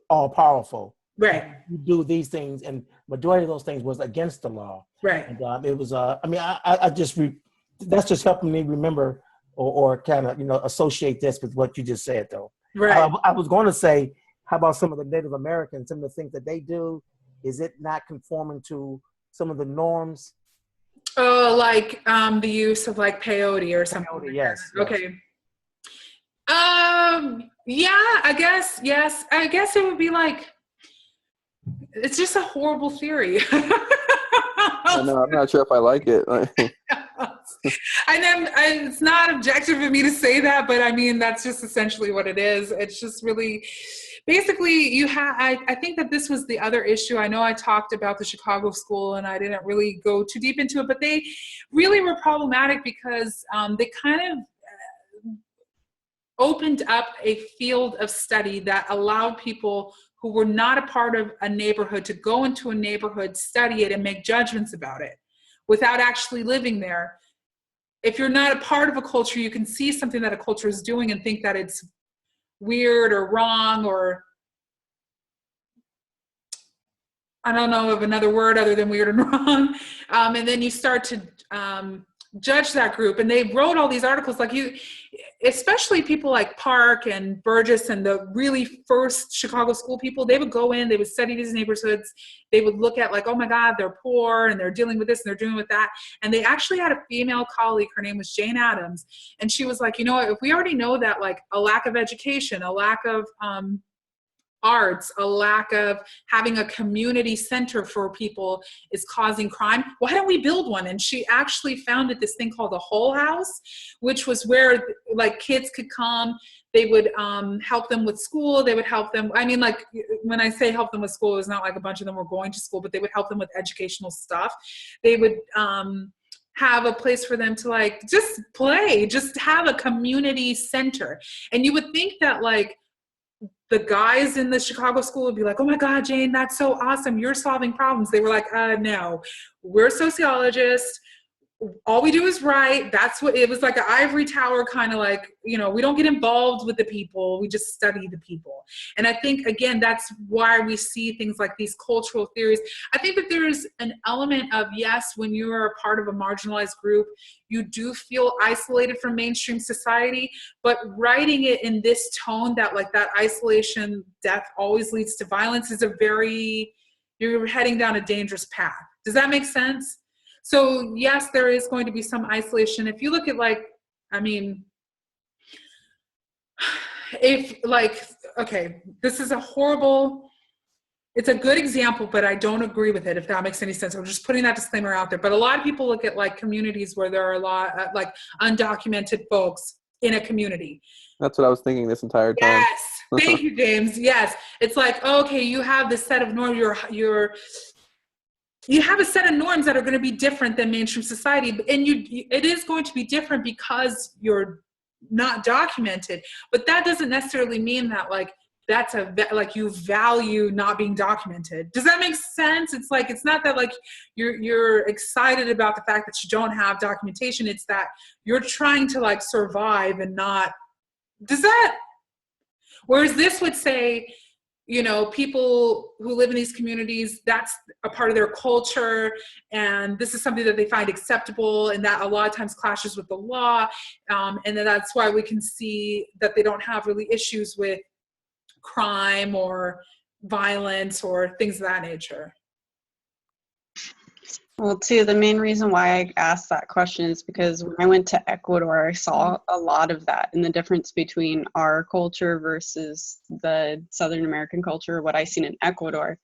all powerful. Right. You do these things, and majority of those things was against the law. Right. And it was, I mean, I just, that's just helping me remember or kind of, you know, associate this with what you just said, though. Right. I was going to say, how about some of the Native Americans, some of the things that they do? Is it not conforming to some of the norms? Oh, like the use of like peyote or something. Peyote, like yes, that. Okay. Yeah, I guess, yes. I guess it would be like, it's just a horrible theory. I know, I'm not sure if I like it. It's not objective of me to say that, but I mean, that's just essentially what it is. It's just really, basically, I think that this was the other issue. I know I talked about the Chicago school, and I didn't really go too deep into it, but they really were problematic because they kind of opened up a field of study that allowed people who were not a part of a neighborhood to go into a neighborhood, study it, and make judgments about it without actually living there. If you're not a part of a culture, you can see something that a culture is doing and think that it's weird or wrong, or I don't know of another word other than weird and wrong. And then you start to judge that group. And they wrote all these articles, like especially people like Park and Burgess and the really first Chicago school people. They would go in, they would study these neighborhoods. They would look at, like, oh my God, they're poor and they're dealing with this and they're dealing with that. And they actually had a female colleague, her name was Jane Addams. And she was like, you know what, if we already know that, like, a lack of education, a lack of arts, a lack of having a community center for people is causing crime, why don't we build one? And she actually founded this thing called the Whole House, which was where, like, kids could come. They would help them with school. They would help them. I mean, like, when I say help them with school, it's not like a bunch of them were going to school, but they would help them with educational stuff. They would have a place for them to, like, just play, just have a community center. And you would think that, like, the guys in the Chicago school would be like, oh my God, Jane, that's so awesome. You're solving problems. They were like, no, we're sociologists. All we do is write. That's what it was, like an ivory tower kind of, like, you know, we don't get involved with the people. We just study the people. And I think, again, that's why we see things like these cultural theories. I think that there's an element of, yes, when you are a part of a marginalized group, you do feel isolated from mainstream society, but writing it in this tone that, like, that isolation, death always leads to violence is you're heading down a dangerous path. Does that make sense? So yes, there is going to be some isolation. If you look at, like, I mean, if like, okay, this is it's a good example, but I don't agree with it, if that makes any sense. I'm just putting that disclaimer out there. But a lot of people look at like communities where there are a lot like undocumented folks in a community. That's what I was thinking this entire time. Yes. Thank you, James. Yes. It's like, okay, you have this set of norms. You have a set of norms that are going to be different than mainstream society. And it is going to be different because you're not documented. But that doesn't necessarily mean that like, like you value not being documented. Does that make sense? It's like, it's not that like you're excited about the fact that you don't have documentation. It's that you're trying to like survive and not, whereas this would say, you know, people who live in these communities, that's a part of their culture, and this is something that they find acceptable, and that a lot of times clashes with the law, and then that's why we can see that they don't have really issues with crime or violence or things of that nature. Well, too, the main reason why I asked that question is because when I went to Ecuador, I saw a lot of that, and the difference between our culture versus the Southern American culture, what I seen in Ecuador.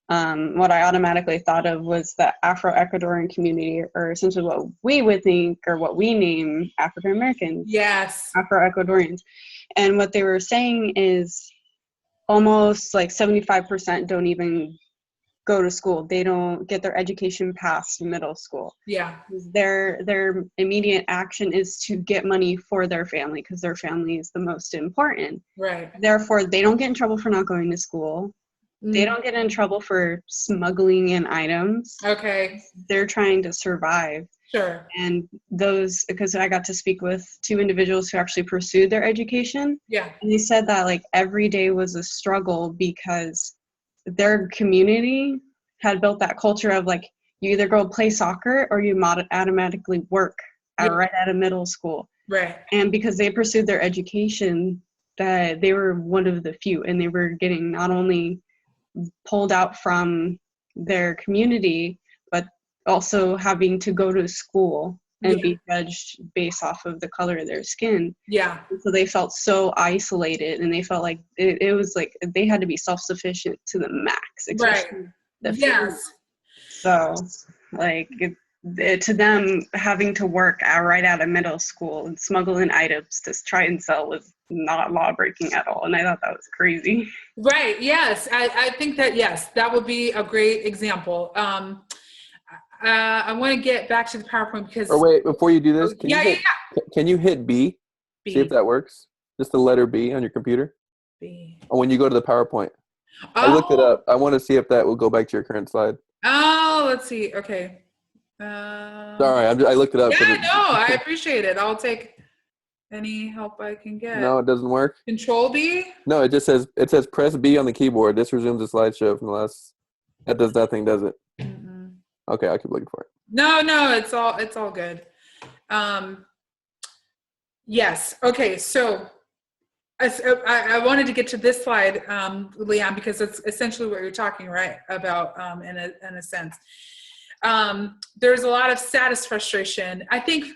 What I automatically thought of was the Afro-Ecuadorian community, or essentially what we would think, or what we name African Americans. Yes. Afro-Ecuadorians. And what they were saying is almost like 75% don't even go to school. They don't get their education past middle school. Yeah. Their immediate action is to get money for their family, because their family is the most important. Right. Therefore, they don't get in trouble for not going to school. They don't get in trouble for smuggling in items. Okay. They're trying to survive. Sure. And those, because I got to speak with 2 individuals who actually pursued their education. Yeah. And they said that like every day was a struggle because their community had built that culture of like, you either go play soccer or you automatically work right out of middle school. Right. And because they pursued their education, that they were one of the few, and they were getting not only pulled out from their community, but also having to go to school and be judged based off of the color of their skin. Yeah. So they felt so isolated, and they felt like it was like they had to be self-sufficient to the max. Right. Yes. So like to them, having to work right out of middle school and smuggling items to try and sell was not law breaking at all. And I thought that was crazy. Right. Yes. I think that, yes, that would be a great example. I want to get back to the PowerPoint because. Or wait, before you do this, can you hit B? B. See if that works. Just the letter B on your computer. B. Or when you go to the PowerPoint. Oh. I looked it up. I want to see if that will go back to your current slide. Oh, let's see. Okay. Sorry, I looked it up. Yeah, no, I appreciate it. I'll take any help I can get. No, it doesn't work. Control B? No, it says press B on the keyboard. This resumes the slideshow from the last. That does that thing, does it? Mm-hmm. Okay, I'll keep looking for it. No, it's all good. Yes. Okay. So I wanted to get to this slide, Leon, because it's essentially what you're talking about in a sense. There's a lot of status frustration. I think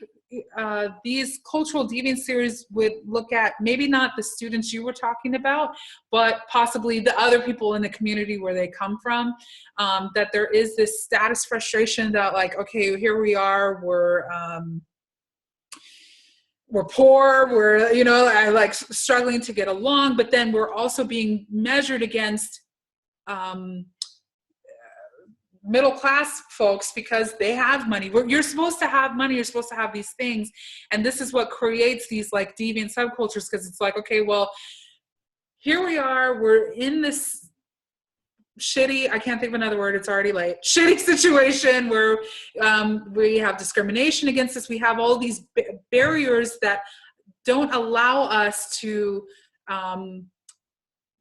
these cultural deviance series would look at maybe not the students you were talking about, but possibly the other people in the community where they come from, that there is this status frustration that like, okay, here we are, we're poor, we're, like struggling to get along, but then we're also being measured against middle class folks because they have money. You're supposed to have money, you're supposed to have these things. And this is what creates these like deviant subcultures, because it's like, okay, well, here we are, we're in this shitty, I can't think of another word, it's already late, shitty situation where we have discrimination against us. We have all these barriers that don't allow us to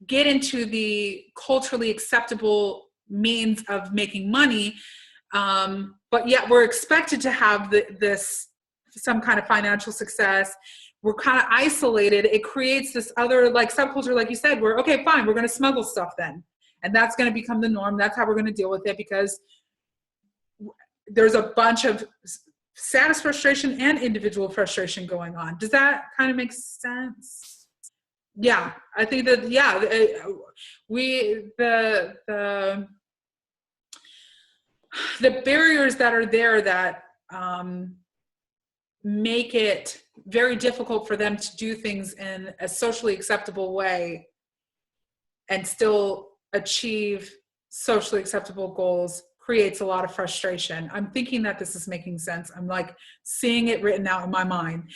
get into the culturally acceptable means of making money, but yet we're expected to have some kind of financial success. We're kind of isolated. It creates this other like subculture, like you said, where, okay, fine, we're going to smuggle stuff then. And that's going to become the norm. That's how we're going to deal with it, because there's a bunch of status frustration and individual frustration going on. Does that kind of make sense? Yeah, I think that, the barriers that are there that make it very difficult for them to do things in a socially acceptable way and still achieve socially acceptable goals creates a lot of frustration. I'm thinking that this is making sense. I'm like seeing it written out in my mind.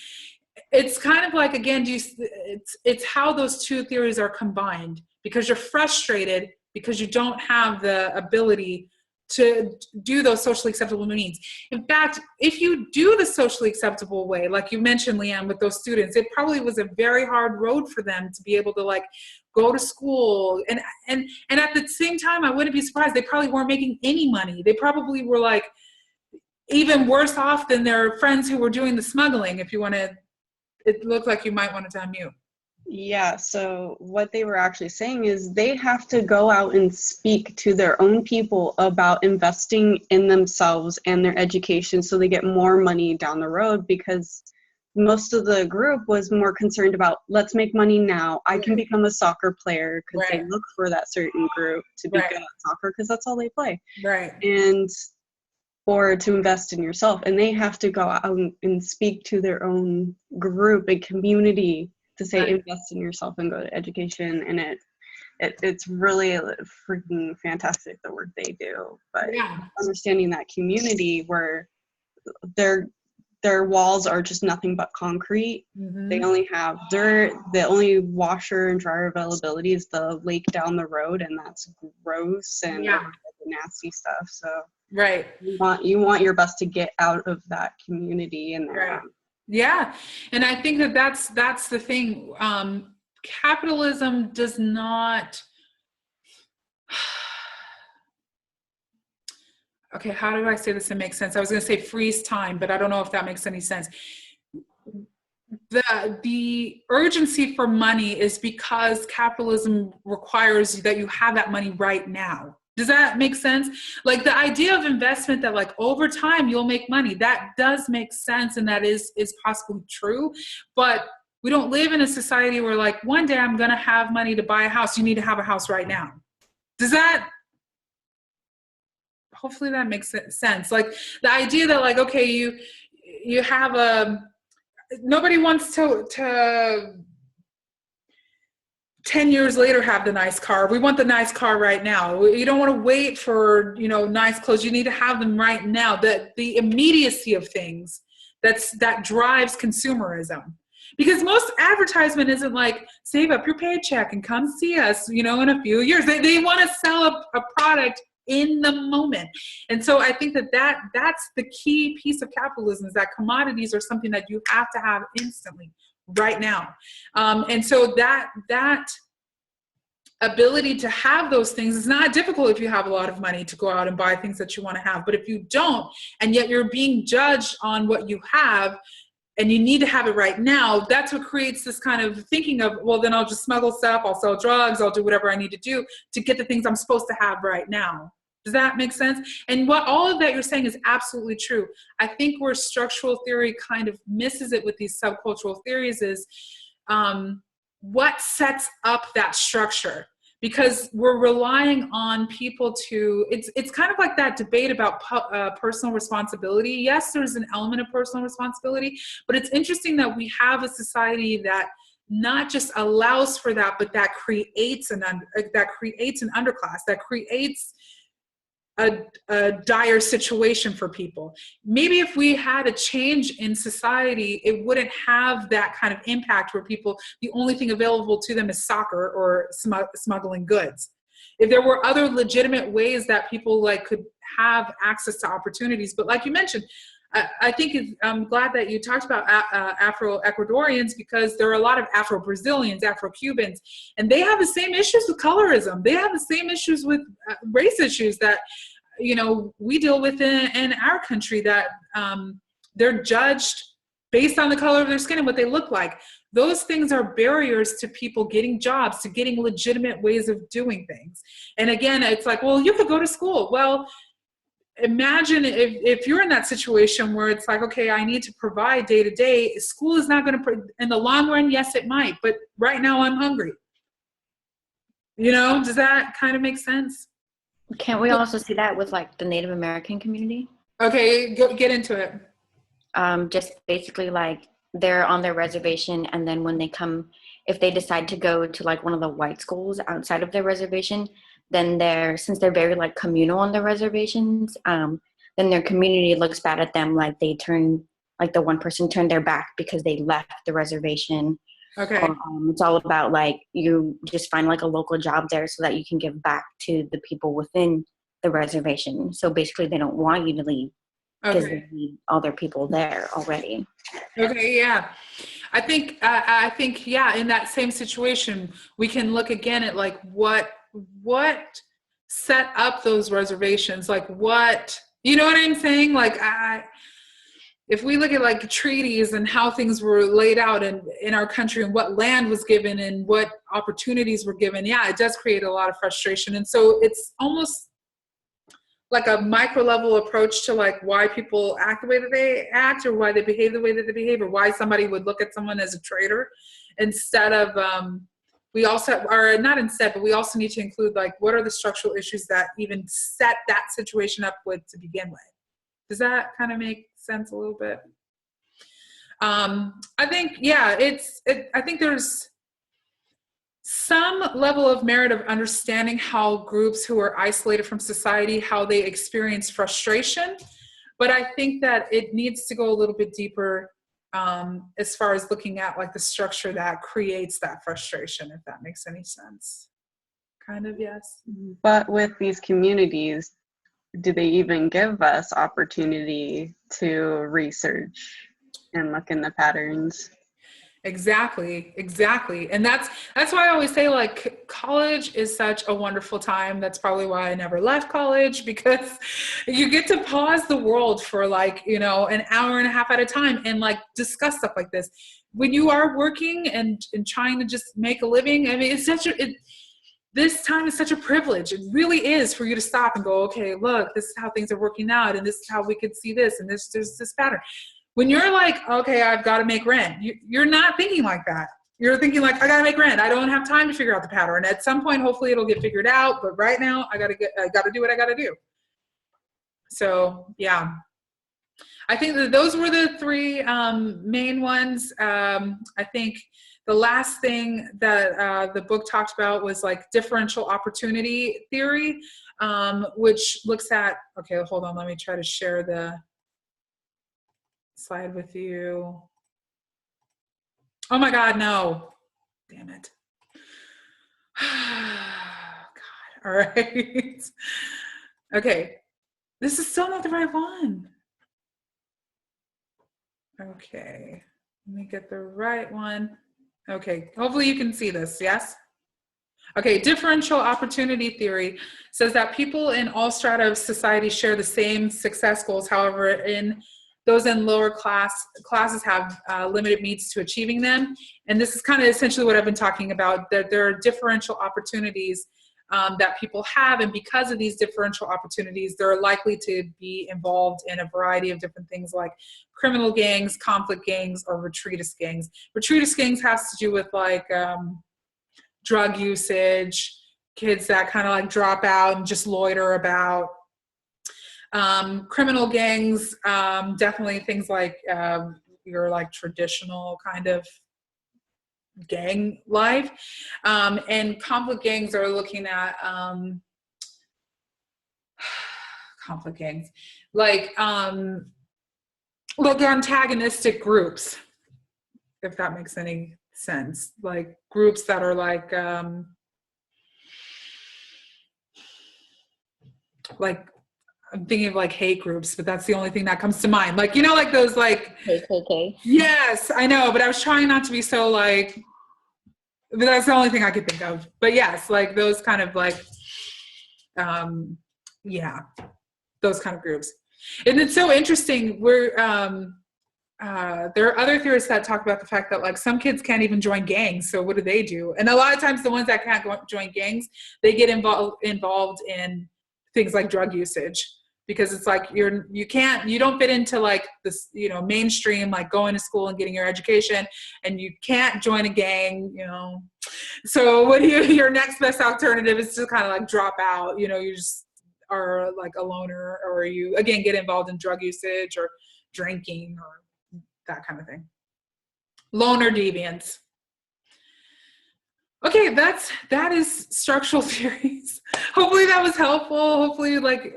It's kind of like, again, it's how those two theories are combined, because you're frustrated because you don't have the ability to do those socially acceptable means. In fact, if you do the socially acceptable way, like you mentioned, Leanne, with those students, it probably was a very hard road for them to be able to like go to school. And at the same time, I wouldn't be surprised, they probably weren't making any money. They probably were like even worse off than their friends who were doing the smuggling. If you want to, it looked like you might want to unmute. Yeah, so what they were actually saying is they have to go out and speak to their own people about investing in themselves and their education so they get more money down the road, because most of the group was more concerned about, let's make money now. I can become a soccer player, because they look for that certain group to be good at soccer because that's all they play. Right. And or to invest in yourself. And they have to go out and speak to their own group and community to say, invest in yourself and go to education. And it's really freaking fantastic, the work they do. But understanding that community where their walls are just nothing but concrete. They only have dirt. The only washer and dryer availability is the lake down the road, and that's gross and nasty stuff. So you want your best to get out of that community and Yeah, and I think that's the thing. Capitalism does not. Okay, how do I say this and make sense? I was going to say freeze time, but I don't know if that makes any sense. The urgency for money is because capitalism requires that you have that money right now. Does that make sense? Like the idea of investment that like over time you'll make money, that does make sense, and that is possibly true. But we don't live in a society where like one day I'm going to have money to buy a house. You need to have a house right now. Does that? Hopefully that makes sense. Like the idea that like, okay, you have nobody wants to 10 years later have the nice car. We want the nice car right now. You don't want to wait for, nice clothes. You need to have them right now. The immediacy of things that drives consumerism. Because most advertisement isn't like, save up your paycheck and come see us, in a few years. They want to sell a product in the moment. And so I think that's the key piece of capitalism, is that commodities are something that you have to have instantly, right now. And so that ability to have those things is not difficult if you have a lot of money to go out and buy things that you want to have. But if you don't, and yet you're being judged on what you have, and you need to have it right now, that's what creates this kind of thinking of, well, then I'll just smuggle stuff, I'll sell drugs, I'll do whatever I need to do to get the things I'm supposed to have right now. Does that make sense? And what all of that you're saying is absolutely true. I think where structural theory kind of misses it with these subcultural theories is what sets up that structure. Because we're relying on people to, it's kind of like that debate about personal responsibility. Yes, there's an element of personal responsibility, but it's interesting that we have a society that not just allows for that, but that creates an underclass, that creates a dire situation for people. Maybe if we had a change in society, it wouldn't have that kind of impact where people, the only thing available to them is soccer or smuggling goods. If there were other legitimate ways that people like could have access to opportunities, but like you mentioned, I think I'm glad that you talked about Afro-Ecuadorians, because there are a lot of Afro-Brazilians, Afro-Cubans, and they have the same issues with colorism. They have the same issues with race issues that, we deal with in our country, that they're judged based on the color of their skin and what they look like. Those things are barriers to people getting jobs, to getting legitimate ways of doing things. And again, it's like, well, you could go to school. Well, imagine if you're in that situation where it's like, okay, I need to provide day to day. School is not going to, in the long run, yes, it might, but right now I'm hungry. You know, does that kind of make sense? Can't we also see that with like the Native American community? Okay, get into it. Just basically like they're on their reservation, and then when they come, if they decide to go to like one of the white schools outside of their reservation, then since they're very like communal on the reservations, then their community looks bad at them, like they turn, like the one person turned their back because they left the reservation. Okay. It's all about like you just find like a local job there so that you can give back to the people within the reservation. So basically they don't want you to leave because they need all their people there already. Okay, yeah. I think yeah, in that same situation, we can look again at like what set up those reservations, like what, you know what I'm saying? Like if we look at like treaties and how things were laid out in our country and what land was given and what opportunities were given, yeah, it does create a lot of frustration. And so it's almost like a micro level approach to like why people act the way that they act, or why they behave the way that they behave, or why somebody would look at someone as a traitor, instead of we also are not instead, but we also need to include like what are the structural issues that even set that situation up with to begin with. Does that kind of make sense a little bit? I think, yeah, I think there's some level of merit of understanding how groups who are isolated from society, how they experience frustration. But I think that it needs to go a little bit deeper as far as looking at like the structure that creates that frustration, if that makes any sense. Kind of, yes. But with these communities, do they even give us opportunity to research and look in the patterns? Exactly. And that's why I always say like college is such a wonderful time. That's probably why I never left college, because you get to pause the world for like, you know, an hour and a half at a time and like discuss stuff like this. When you are working and trying to just make a living, I mean, this time is such a privilege. It really is, for you to stop and go, okay, look, this is how things are working out, and this is how we could see this, and there's this pattern. When you're like, okay, I've got to make rent, you're not thinking like that. You're thinking like, I got to make rent. I don't have time to figure out the pattern. At some point, hopefully it'll get figured out. But right now I got to do what I got to do. So yeah, I think that those were the three main ones. I think the last thing that the book talked about was like differential opportunity theory, which looks at, okay, hold on, let me try to share the slide with you. Oh my God, no. Damn it. God, all right. Okay, this is still not the right one. Okay, let me get the right one. Okay, hopefully you can see this, yes? Okay, differential opportunity theory says that people in all strata of society share the same success goals. However, those in lower classes have limited means to achieving them. And this is kind of essentially what I've been talking about, that there are differential opportunities that people have. And because of these differential opportunities, they're likely to be involved in a variety of different things like criminal gangs, conflict gangs, or retreatist gangs. Retreatist gangs has to do with like drug usage, kids that kind of like drop out and just loiter about. Criminal gangs, definitely things like your like traditional kind of gang life, and conflict gangs are looking at conflict gangs like antagonistic groups, if that makes any sense, like groups that are like I'm thinking of like hate groups, but that's the only thing that comes to mind. Like, you know, like those like KKK. Yes, I know, but I was trying not to be so like, but that's the only thing I could think of. But yes, like those kind of like, yeah, those kind of groups. And it's so interesting. There are other theorists that talk about the fact that like some kids can't even join gangs. So what do? And a lot of times the ones that can't join gangs, they get involved in things like drug usage. because it's like you don't fit into like this, you know, mainstream, like going to school and getting your education, and you can't join a gang, you know. So what your next best alternative is to kind of like drop out, you know, you just are like a loner, or you again get involved in drug usage or drinking or that kind of thing. Loner deviance. Okay, that is structural theories. Hopefully that was helpful. Hopefully like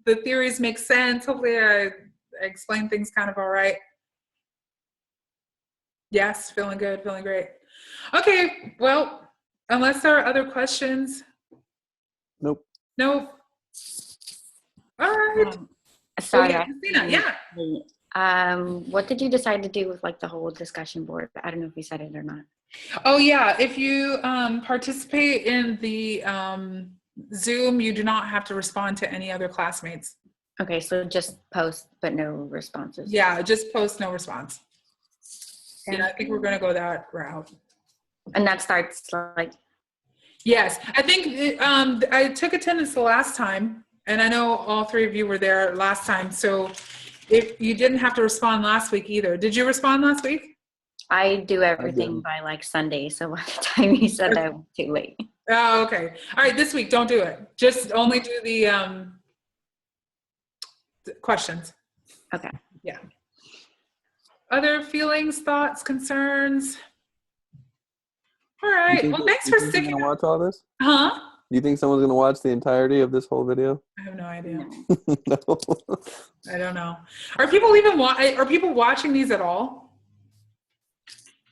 the theories make sense. Hopefully I explained things kind of all right. Yes, feeling good, feeling great. Okay, well, unless there are other questions. Nope. Nope. All right. Sorry. Oh, yeah, Christina, yeah. What did you decide to do with like the whole discussion board? I don't know if you said it or not. Oh yeah, if you participate in the Zoom, you do not have to respond to any other classmates. Okay, so just post, but no responses. Yeah, just post, no response. Yeah, I think we're going to go that route. And that starts like. Yes, I think I took attendance the last time, and I know all three of you were there last time. So if you didn't have to respond last week either. Did you respond last week? I do everything by like Sunday, so by the time you said that, it was too late. Oh, okay. All right, this week, don't do it. Just only do the questions. Okay. Yeah. Other feelings, thoughts, concerns? All right. Well, thanks for sticking. Gonna watch all this? Huh? Do you think someone's gonna watch the entirety of this whole video? I have no idea. No. I don't know. Are people even are people watching these at all?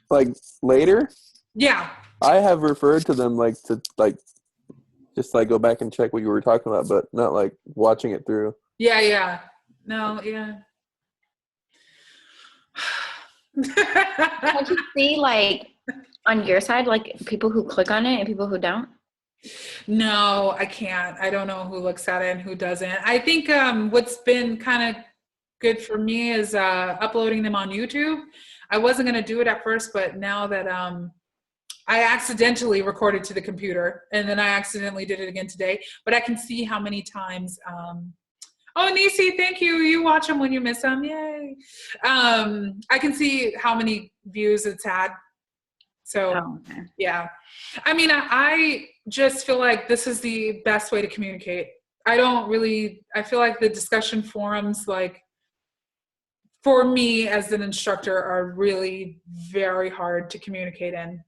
Like later? Yeah. I have referred to them like to like just like go back and check what you were talking about, but not like watching it through. Yeah. No, yeah. Can't you see like on your side, like people who click on it and people who don't? No, I can't. I don't know who looks at it and who doesn't. I think what's been kind of good for me is uploading them on YouTube. I wasn't going to do it at first, but now that I accidentally recorded to the computer, and then I accidentally did it again today, but I can see how many times oh, Nisi, thank you. You watch them when you miss them. Yay. I can see how many views it's had. So, yeah. I mean, I just feel like this is the best way to communicate. I feel like the discussion forums, like, for me as an instructor, are really very hard to communicate in.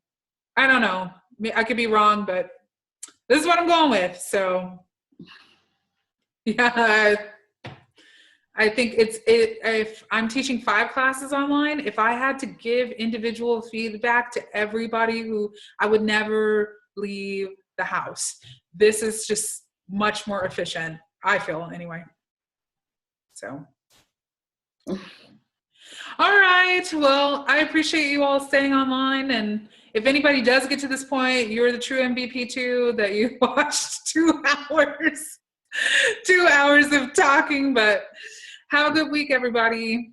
I don't know. I could be wrong, but this is what I'm going with. So, yeah. I think if I'm teaching 5 classes online, if I had to give individual feedback to everybody, who I would never leave the house. This is just much more efficient, I feel, anyway. So. All right. Well, I appreciate you all staying online. And if anybody does get to this point, you're the true MVP too, that you watched 2 hours, 2 hours of talking, but have a good week, everybody.